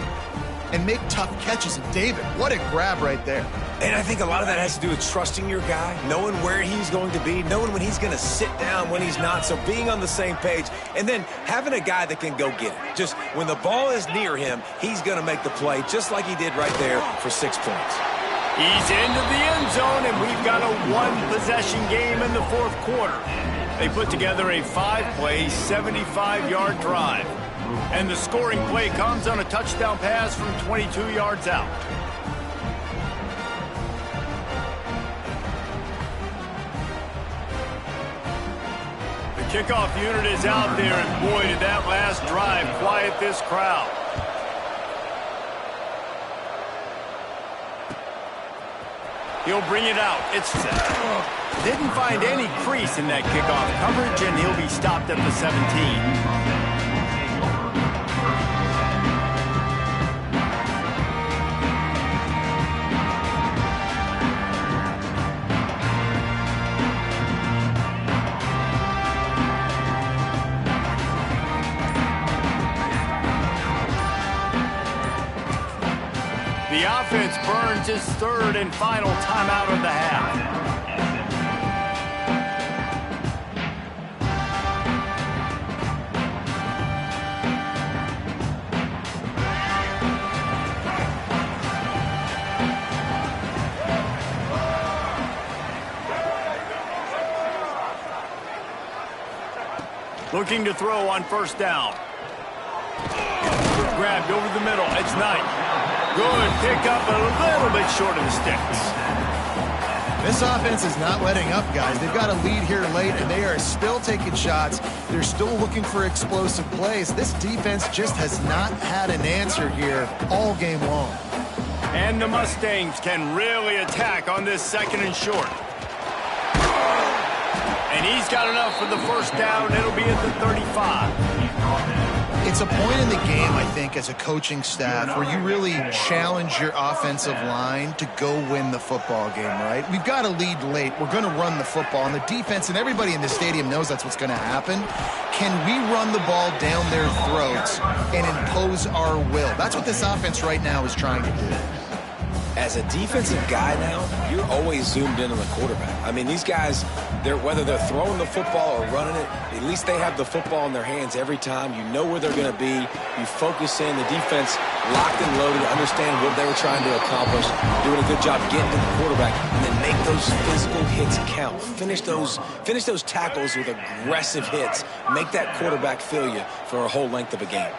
and make tough catches. And David, what a grab right there. And I think a lot of that has to do with trusting your guy, knowing where he's going to be, knowing when he's going to sit down, when he's not, so being on the same page, and then having a guy that can go get it. Just when the ball is near him, he's going to make the play, just like he did right there for 6 points. He's into the end zone, and we've got a one-possession game in the fourth quarter. They put together a 5-play, 75-yard drive. And the scoring play comes on a touchdown pass from 22 yards out. The kickoff unit is out there, and boy, did that last drive quiet this crowd. He'll bring it out. It's didn't find any crease in that kickoff coverage, and he'll be stopped at the 17. The offense burns its third and final timeout of the half. Looking to throw on first down. Grabbed over the middle. It's Knight. Good pick up, a little bit short of the sticks. This offense is not letting up, guys. They've got a lead here late, and they are still taking shots. They're still looking for explosive plays. This defense just has not had an answer here all game long. And the Mustangs can really attack on this second and short. And he's got enough for the first down. It'll be at the 35. It's a point in the game, I think, as a coaching staff where you really challenge your offensive line to go win the football game, right? We've got a lead late. We're going to run the football. And the defense and everybody in the stadium knows that's what's going to happen. Can we run the ball down their throats and impose our will? That's what this offense right now is trying to do. As a defensive guy now, you're always zoomed in on the quarterback. I mean, these guys, whether they're throwing the football or running it, at least they have the football in their hands every time. You know where they're going to be. You focus in. The defense locked and loaded, understand what they were trying to accomplish, doing a good job getting to the quarterback, and then make those physical hits count. Finish those tackles with aggressive hits. Make that quarterback feel you for a whole length of a game.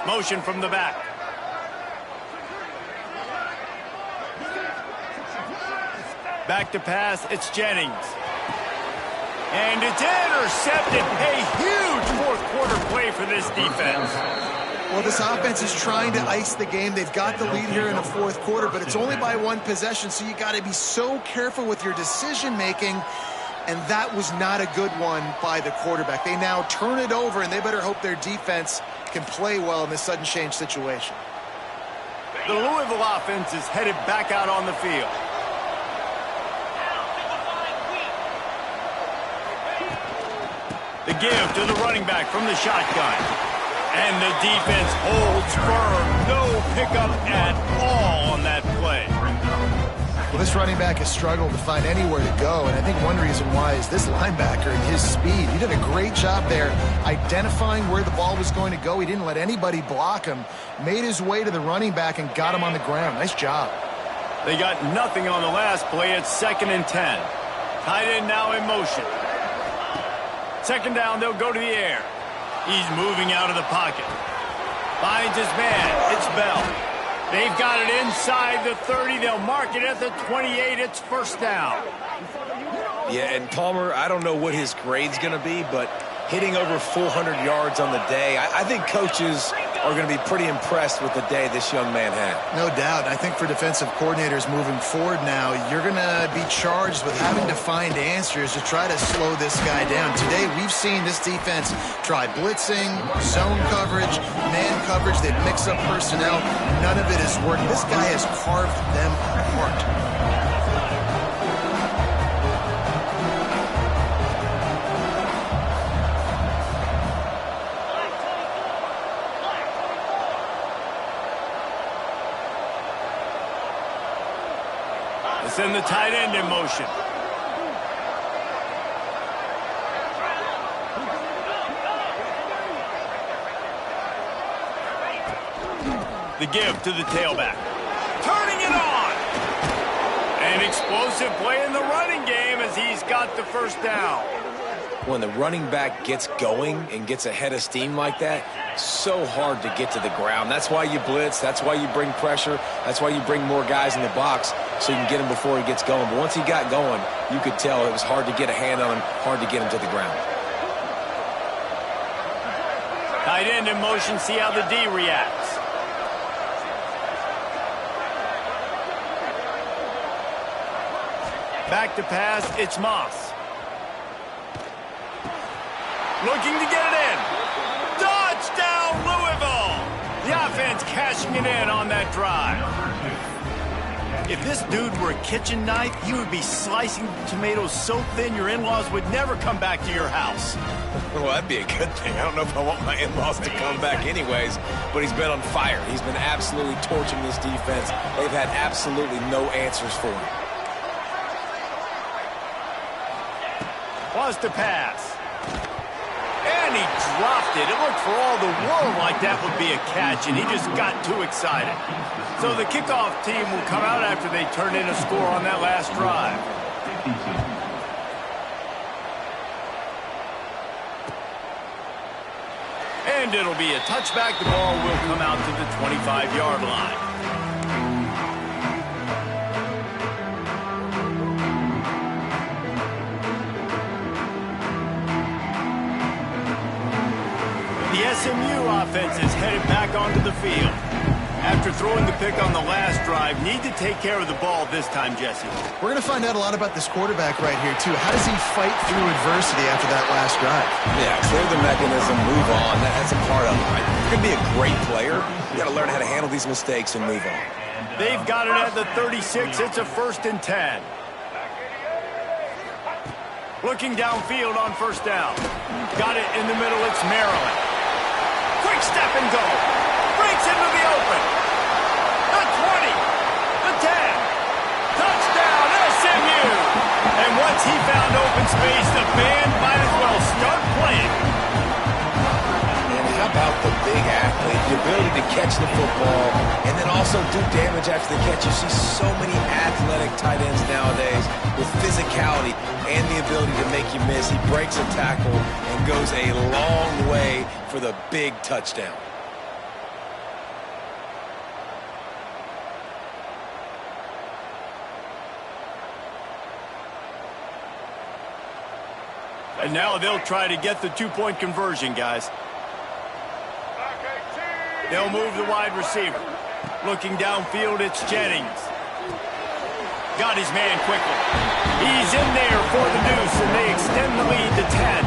Motion from the back. Back to pass, it's Jennings. And it's intercepted. A huge fourth quarter play for this defense. Well, this offense is trying to ice the game. They've got the lead here in the fourth quarter, but it's only by one possession, so you got to be so careful with your decision-making. And that was not a good one by the quarterback. They now turn it over, and they better hope their defense can play well in this sudden change situation. The Louisville offense is headed back out on the field. The give to the running back from the shotgun. And the defense holds firm. No pickup at all on that play. Well, this running back has struggled to find anywhere to go, and I think one reason why is this linebacker and his speed. He did a great job there identifying where the ball was going to go. He didn't let anybody block him, made his way to the running back and got him on the ground. Nice job. They got nothing on the last play. It's 2nd and 10. Tight end now in motion. Second down, they'll go to the air. He's moving out of the pocket. Finds his man. It's Bell. They've got it inside the 30. They'll mark it at the 28. It's first down. Yeah, and Palmer, I don't know what his grade's going to be, but hitting over 400 yards on the day, I think coaches are going to be pretty impressed with the day this young man had. No doubt. I think for defensive coordinators moving forward now, you're going to be charged with having to find answers to try to slow this guy down. Today, we've seen this defense try blitzing, zone coverage, man coverage. They mix up personnel. None of it has worked. This guy has carved them apart. Send the tight end in motion. The give to the tailback. Turning it on. An explosive play in the running game as he's got the first down. When the running back gets going and gets a head of steam like that, so hard to get to the ground. That's why you blitz. That's why you bring pressure. That's why you bring more guys in the box so you can get him before he gets going. But once he got going, you could tell it was hard to get a hand on him, hard to get him to the ground. Tight end in motion, see how the D reacts. Back to pass, it's Moss. Looking to get it in. Touchdown, Louisville! The offense cashing it in on that drive. If this dude were a kitchen knife, he would be slicing tomatoes so thin your in-laws would never come back to your house. Well, that'd be a good thing. I don't know if I want my in-laws to come back anyways, but he's been on fire. He's been absolutely torching this defense. They've had absolutely no answers for him. Wants to pass. And he dropped it. It looked for all the world like that would be a catch, and he just got too excited. So the kickoff team will come out after they turn in a score on that last drive. And it'll be a touchback. The ball will come out to the 25-yard line. The SMU offense is headed back onto the field. After throwing the pick on the last drive, need to take care of the ball this time, Jesse. We're going to find out a lot about this quarterback right here, too. How does he fight through adversity after that last drive? Yeah, clear the mechanism, move on. That's a part of it, right? You're going to be a great player. You got to learn how to handle these mistakes and move on. They've got it at the 36. It's a 1st and 10. Looking downfield on first down. Got it in the middle. It's Maryland. Quick step and go. Breaks into the open. The 20. The 10. Touchdown, SMU. And once he found open space, the band might as well start playing. And how about the big athlete, the ability to catch the football and then also do damage after the catch. You see so many athletic tight ends nowadays with physicality and the ability to make you miss. He breaks a tackle and goes a long way for the big touchdown. And now they'll try to get the two-point conversion, guys. They'll move the wide receiver. Looking downfield, it's Jennings. Got his man quickly. He's in there for the deuce, and they extend the lead to 10.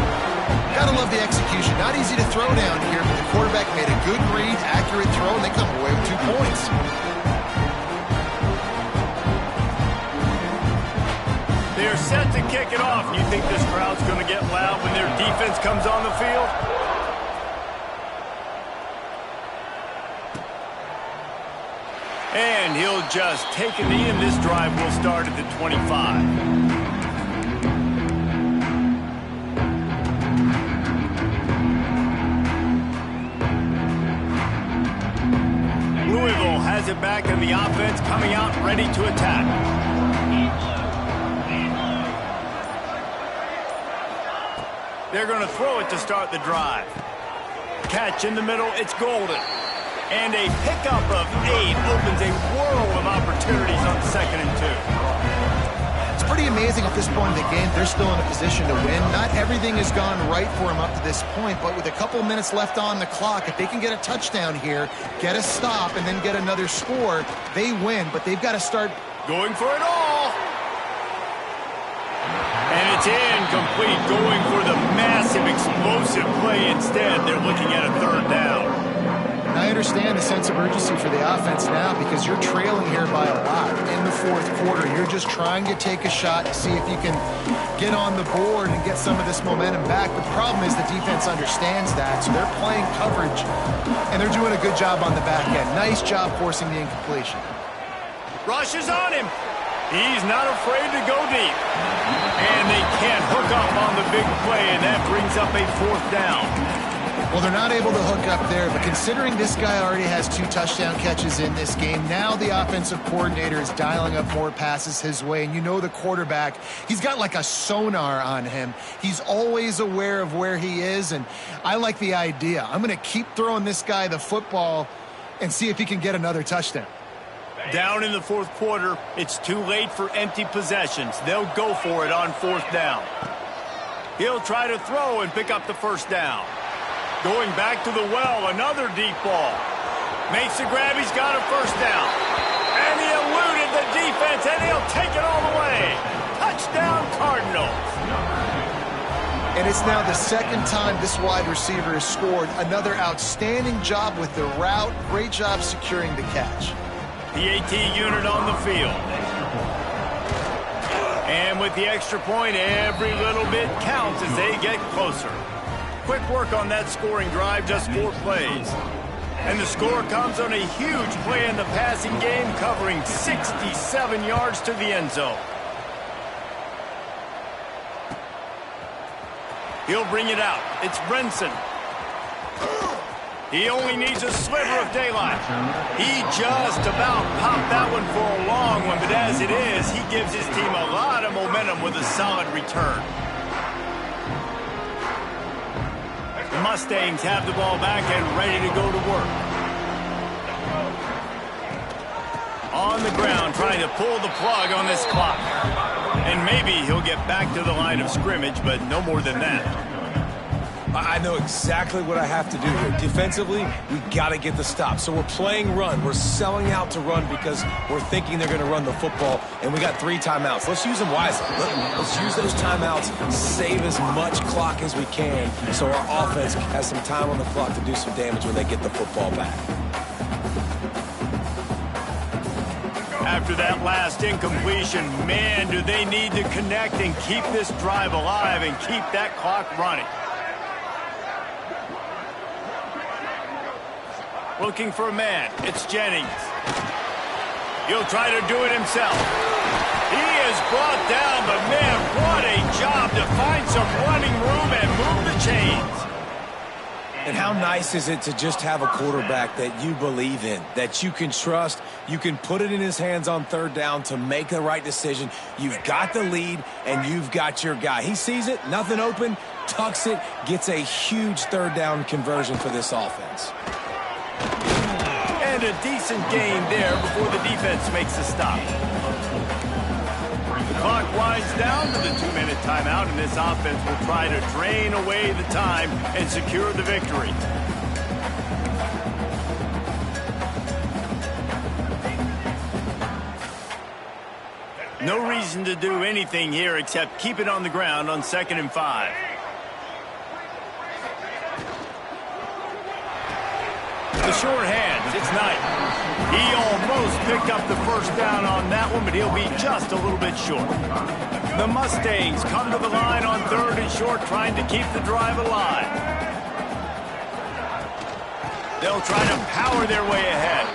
Gotta love the execution. Not easy to throw down here, but the quarterback made a good read, accurate throw, and they come away with 2 points. They're set to kick it off. You think this crowd's going to get loud when their defense comes on the field? And he'll just take a knee, and this drive will start at the 25. Louisville has it back, and the offense coming out ready to attack. They're going to throw it to start the drive. Catch in the middle, it's Golden. And a pickup of 8 opens a world of opportunities on 2nd and 2. It's pretty amazing at this point in the game. They're still in a position to win. Not everything has gone right for them up to this point, but with a couple minutes left on the clock, if they can get a touchdown here, get a stop, and then get another score, they win. But they've got to start going for it all. And it's incomplete, going for the massive, explosive play instead. They're looking at a third down. I understand the sense of urgency for the offense now because you're trailing here by a lot in the fourth quarter. You're just trying to take a shot to see if you can get on the board and get some of this momentum back. The problem is the defense understands that, so they're playing coverage, and they're doing a good job on the back end. Nice job forcing the incompletion. Rush is on him. He's not afraid to go deep. And they can't hook up on the big play, and that brings up a fourth down. Well, they're not able to hook up there, but considering this guy already has 2 touchdown catches in this game, now the offensive coordinator is dialing up more passes his way, and you know the quarterback, he's got like a sonar on him. He's always aware of where he is, and I like the idea. I'm going to keep throwing this guy the football and see if he can get another touchdown. Down in the fourth quarter, it's too late for empty possessions. They'll go for it on fourth down. He'll try to throw and pick up the first down. Going back to the well, another deep ball. Makes the grab, he's got a first down. And he eluded the defense, and he'll take it all the way. Touchdown, Cardinals. And it's now the second time this wide receiver has scored. Another outstanding job with the route. Great job securing the catch. The AT unit on the field. And with the extra point, every little bit counts as they get closer. Quick work on that scoring drive, just 4 plays. And the score comes on a huge play in the passing game, covering 67 yards to the end zone. He'll bring it out. It's Brinson. He only needs a sliver of daylight. He just about popped that one for a long one, but as it is, he gives his team a lot of momentum with a solid return. The Mustangs have the ball back and ready to go to work. On the ground, trying to pull the plug on this clock. And maybe he'll get back to the line of scrimmage, but no more than that. I know exactly what I have to do here. Defensively, we got to get the stop. So we're playing run. We're selling out to run because we're thinking they're going to run the football, and we got 3 timeouts. Let's use them wisely. Let's use those timeouts, save as much clock as we can so our offense has some time on the clock to do some damage when they get the football back. After that last incompletion, man, do they need to connect and keep this drive alive and keep that clock running. Looking for a man. It's Jennings. He'll try to do it himself. He is brought down, but man, what a job to find some running room and move the chains. And how nice is it to just have a quarterback that you believe in, that you can trust, you can put it in his hands on third down to make the right decision. You've got the lead, and you've got your guy. He sees it, nothing open, tucks it, gets a huge third down conversion for this offense. And a decent gain there before the defense makes a stop. The clock winds down to the 2-minute timeout, and this offense will try to drain away the time and secure the victory. No reason to do anything here except keep it on the ground on 2nd and 5. The short hands, it's Knight. He almost picked up the first down on that one, but he'll be just a little bit short. The Mustangs come to the line on 3rd and short, trying to keep the drive alive. They'll try to power their way ahead.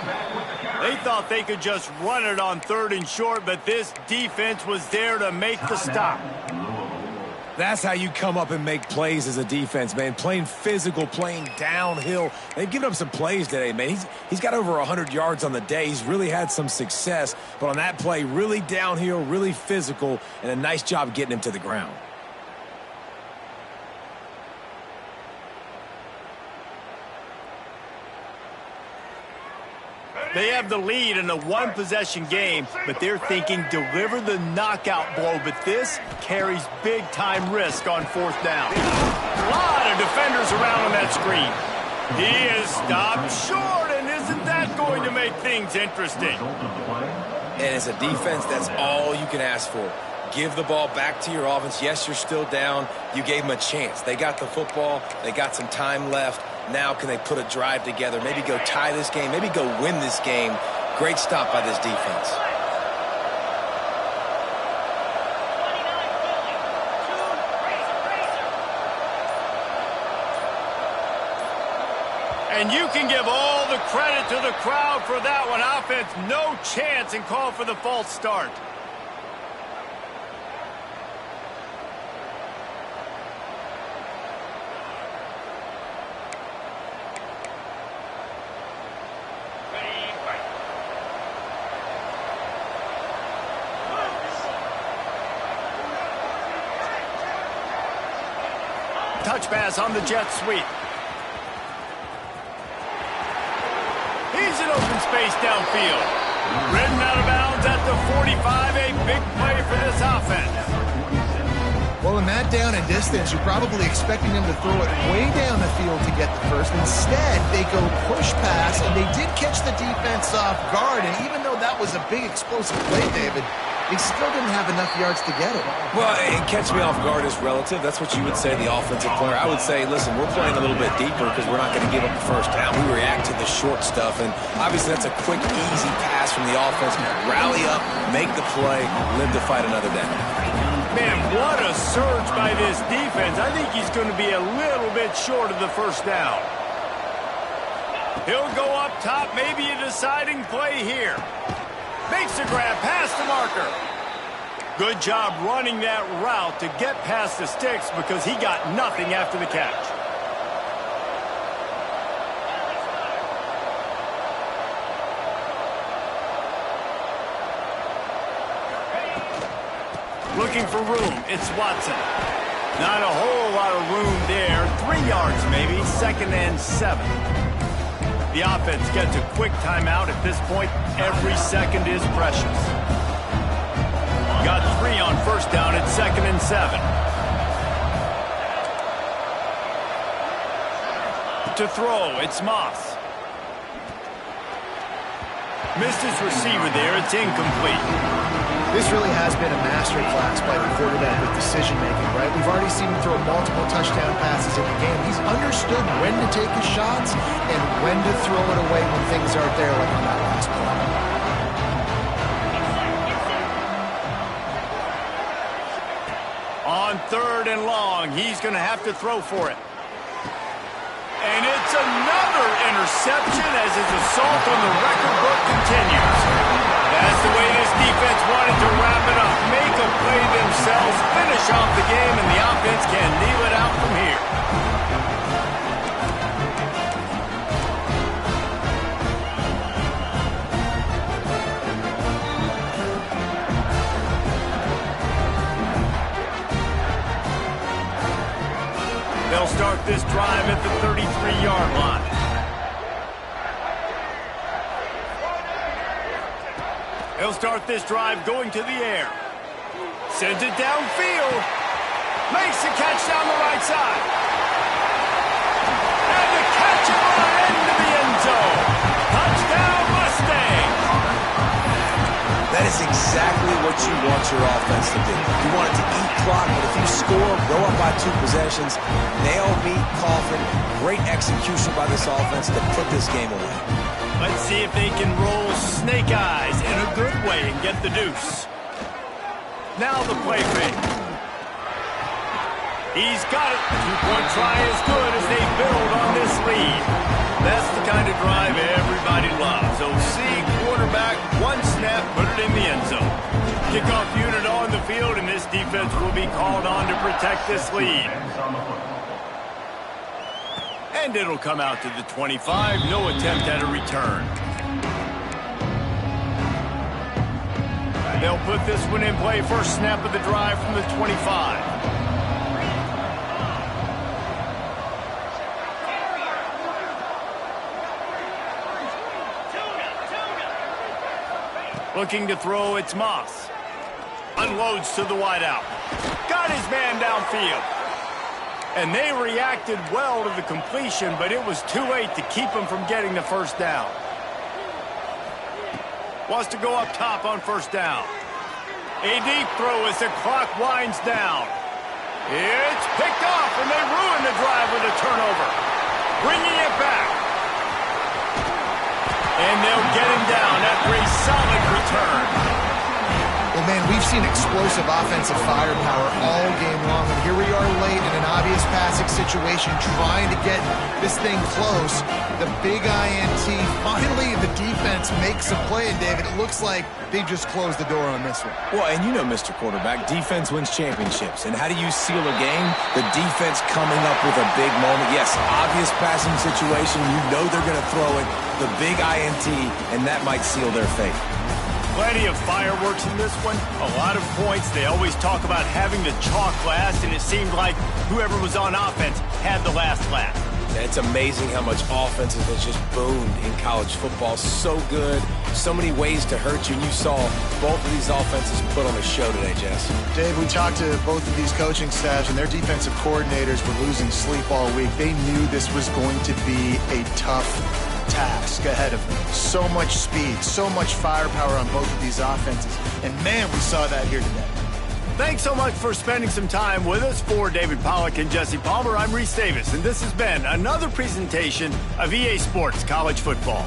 They thought they could just run it on 3rd and short, but this defense was there to make the stop. That's how you come up and make plays as a defense, man. Playing physical, playing downhill. They've given up some plays today, man. He's got over 100 yards on the day. He's really had some success. But on that play, really downhill, really physical, and a nice job getting him to the ground. They have the lead in a one-possession game, but they're thinking deliver the knockout blow. But this carries big-time risk on fourth down. A lot of defenders around on that screen. He is stopped short, and isn't that going to make things interesting? And as a defense, that's all you can ask for. Give the ball back to your offense. Yes, you're still down. You gave them a chance. They got the football. They got some time left. Now can they put a drive together? Maybe go tie this game. Maybe go win this game. Great stop by this defense. And you can give all the credit to the crowd for that one. Offense, no chance, and call for the false start. Touch pass on the jet sweep. He's in open space downfield. Ridden out of bounds at the 45. A big play for this offense. Well, in that down and distance, you're probably expecting them to throw it way down the field to get the first. Instead, they go push pass, and they did catch the defense off guard. And even though that was a big explosive play, David, they still didn't have enough yards to get it. Well, and catch me off guard is relative. That's what you would say, the offensive player. I would say, listen, we're playing a little bit deeper because we're not going to give up the first down. We react to the short stuff, and obviously that's a quick, easy pass from the offense. Rally up, make the play, live to fight another down. Man, what a surge by this defense. I think he's going to be a little bit short of the first down. He'll go up top, maybe a deciding play here. Makes the grab past the marker. Good job running that route to get past the sticks because he got nothing after the catch. Looking for room, it's Watson. Not a whole lot of room there. 3 yards maybe, 2nd and 7. The offense gets a quick timeout. At this point, every second is precious. Got 3 on first down at 2nd and 7. To throw, it's Moss. Missed his receiver there. It's incomplete. This really has been a masterclass by the quarterback with decision-making, right? We've already seen him throw multiple touchdown passes in the game. He's understood when to take his shots and when to throw it away when things aren't there, like on that last play. On 3rd and long, he's going to have to throw for it. And it's another interception as his assault on the record book continues. That's the way this defense wanted to wrap it up. Make a play themselves, finish off the game, and the offense can kneel it out from here. They'll start this drive at the 33-yard line. He'll start this drive going to the air. Sends it downfield. Makes the catch down the right side. And the catch on into the end zone. Touchdown, Mustangs. That is exactly what you want your offense to do. You want it to eat clock, but if you score, go up by 2 possessions, nail, meet, coffin, great execution by this offense to put this game away. Let's see if they can roll snake eyes in a good way and get the deuce. Now the play fake. He's got it. 2-point try as good as they build on this lead. That's the kind of drive everybody loves. OC, quarterback, 1 snap, put it in the end zone. Kickoff unit on the field, and this defense will be called on to protect this lead. And it'll come out to the 25. No attempt at a return. They'll put this one in play. First snap of the drive from the 25. Looking to throw, it's Moss. Unloads to the wideout. Got his man downfield. And they reacted well to the completion, but it was too late to keep him from getting the first down. Wants to go up top on first down. A deep throw as the clock winds down. It's picked off, and they ruin the drive with a turnover. Bringing it back. And they'll get him down after a solid return. Well, man, we've seen explosive offensive firepower all game long, and here we are late in an obvious passing situation trying to get this thing close. The big INT, finally the defense makes a play, and David, it looks like they just closed the door on this one. Well, and you know, Mr. Quarterback, defense wins championships. And how do you seal a game? The defense coming up with a big moment. Yes, obvious passing situation. You know they're going to throw it. The big INT, and that might seal their fate. Plenty of fireworks in this one. A lot of points. They always talk about having the chalk last, and it seemed like whoever was on offense had the last laugh. It's amazing how much offense has just boomed in college football. So good. So many ways to hurt you. And you saw both of these offenses put on a show today, Jess. Dave, we talked to both of these coaching staffs, and their defensive coordinators were losing sleep all week. They knew this was going to be a tough task ahead of them. So much speed, so much firepower on both of these offenses. And, man, we saw that here today. Thanks so much for spending some time with us. For David Pollack and Jesse Palmer, I'm Reese Davis, and this has been another presentation of EA Sports College Football.